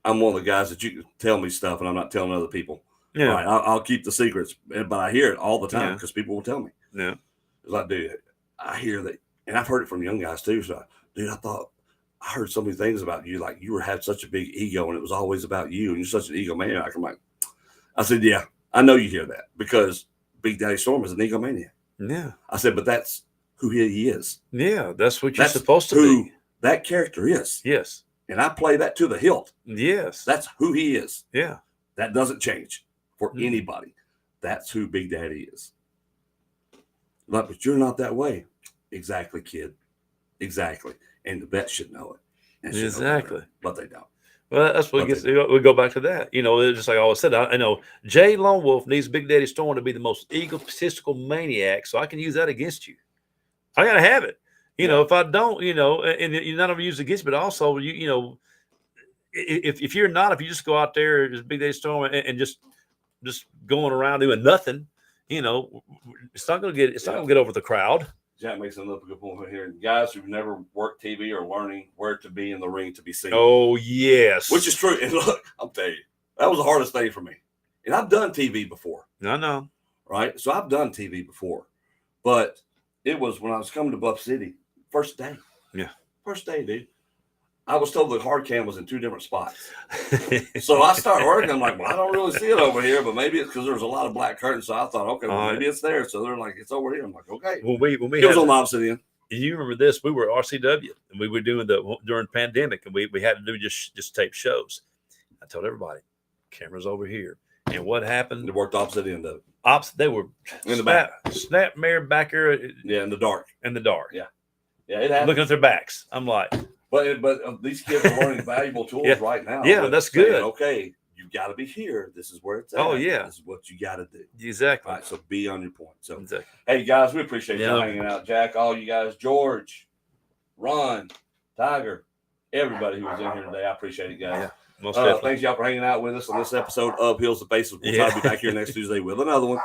I'm one of the guys that you can tell me stuff and I'm not telling other people. Yeah. Right? I'll keep the secrets, but I hear it all the time because people will tell me. Yeah. It's like, dude, I hear that, and I've heard it from young guys too. So, dude, I thought I heard so many things about you. Like you had such a big ego and it was always about you. And you're such an egomaniac. I'm like, I said, yeah, I know you hear that because Big Daddy Storm is an egomaniac. Yeah. I said, but that's who he is. Yeah. That's what you're That's supposed to who be. that character is. Yes. And I play that to the hilt. Yes. That's who he is. Yeah. That doesn't change for Mhm. anybody. That's who Big Daddy is. But you're not that way. Exactly, kid. Exactly. And the vets should know it. And should know Exactly. better, but they don't. Well, that's what But gets. they We go back to that. You know, it's just like I always said. I know Jay Lone Wolf needs Big Daddy Storm to be the most egotistical maniac, so I can use that against you. I gotta have it. You know, if I don't, you know, and you're not only use it against, but also you know, if you're not, if you just go out there as Big Daddy Storm and just going around doing nothing, you know, it's not gonna get over the crowd. Jack makes another good point here. Guys who've never worked TV are learning where to be in the ring to be seen. Oh yes, Which is true. And look, I'll tell you, that was the hardest thing for me. And I've done TV before. I know. Right? So I've done TV before. But it was when I was coming to Buff City, first day. Yeah. First day, dude. I was told the hard cam was in 2 different spots. So I start working. I'm like, well, I don't really see it over here, but maybe it's because there's a lot of black curtains. So I thought, okay, well, maybe it's there. So they're like, it's over here. I'm like, okay. When we it was on the Obsidian. You remember this? We were RCW and we were doing during pandemic, and we had to do just tape shows. I told everybody, cameras over here. And what happened? It worked opposite end of it. They were in the back. Snap mirror back here. Yeah, in the dark. In the dark. Yeah. Yeah, it happened. Looking at their backs. I'm like, but these kids are learning valuable tools right now. Yeah, that's saying, good. Okay, you got to be here. This is where it's at. Oh yeah, this is what you got to do. Exactly. All right, so be on your point. So, exactly. Hey guys, we appreciate you hanging out. Jack, all you guys, George, Ron, Tiger, everybody who was in here today. I appreciate it, guys. Yeah, most definitely. Thanks y'all for hanging out with us on this episode of Heels to Faces. We'll try to be back here next Tuesday with another one.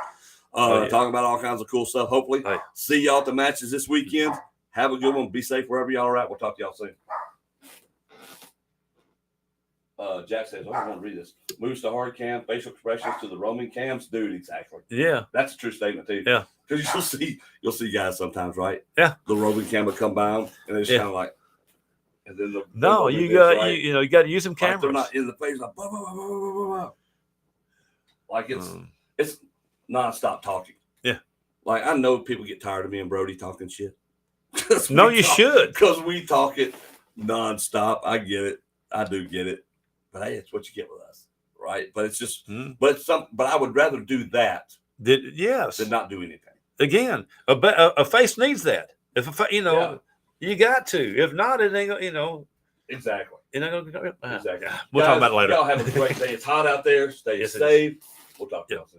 Talking about all kinds of cool stuff. Hopefully, see y'all at the matches this weekend. Have a good one. Be safe wherever y'all are at. We'll talk to y'all soon. Jack says, I want to read this. Moves to hard cam, facial expressions to the roaming cams. Dude, exactly. Yeah. That's a true statement, too. Yeah. Because you'll see guys sometimes, right? Yeah. The roaming cam will come by them, and it's kind of like, and then you got to use some cameras. Like they're not in the face, like, blah, blah, blah, blah, blah, blah. Like it's nonstop talking. Yeah. Like I know people get tired of me and Brody talking shit. No, you should. Because we talk it nonstop. I get it. I do get it. But hey, it's what you get with us, right? But it's just, but I would rather do that than not do anything. Again, a face needs that. If you got to. If not, it ain't. Exactly. Exactly. Exactly. We'll talk about it later. Y'all have a great day. It's hot out there. Stay safe. We'll talk to you soon.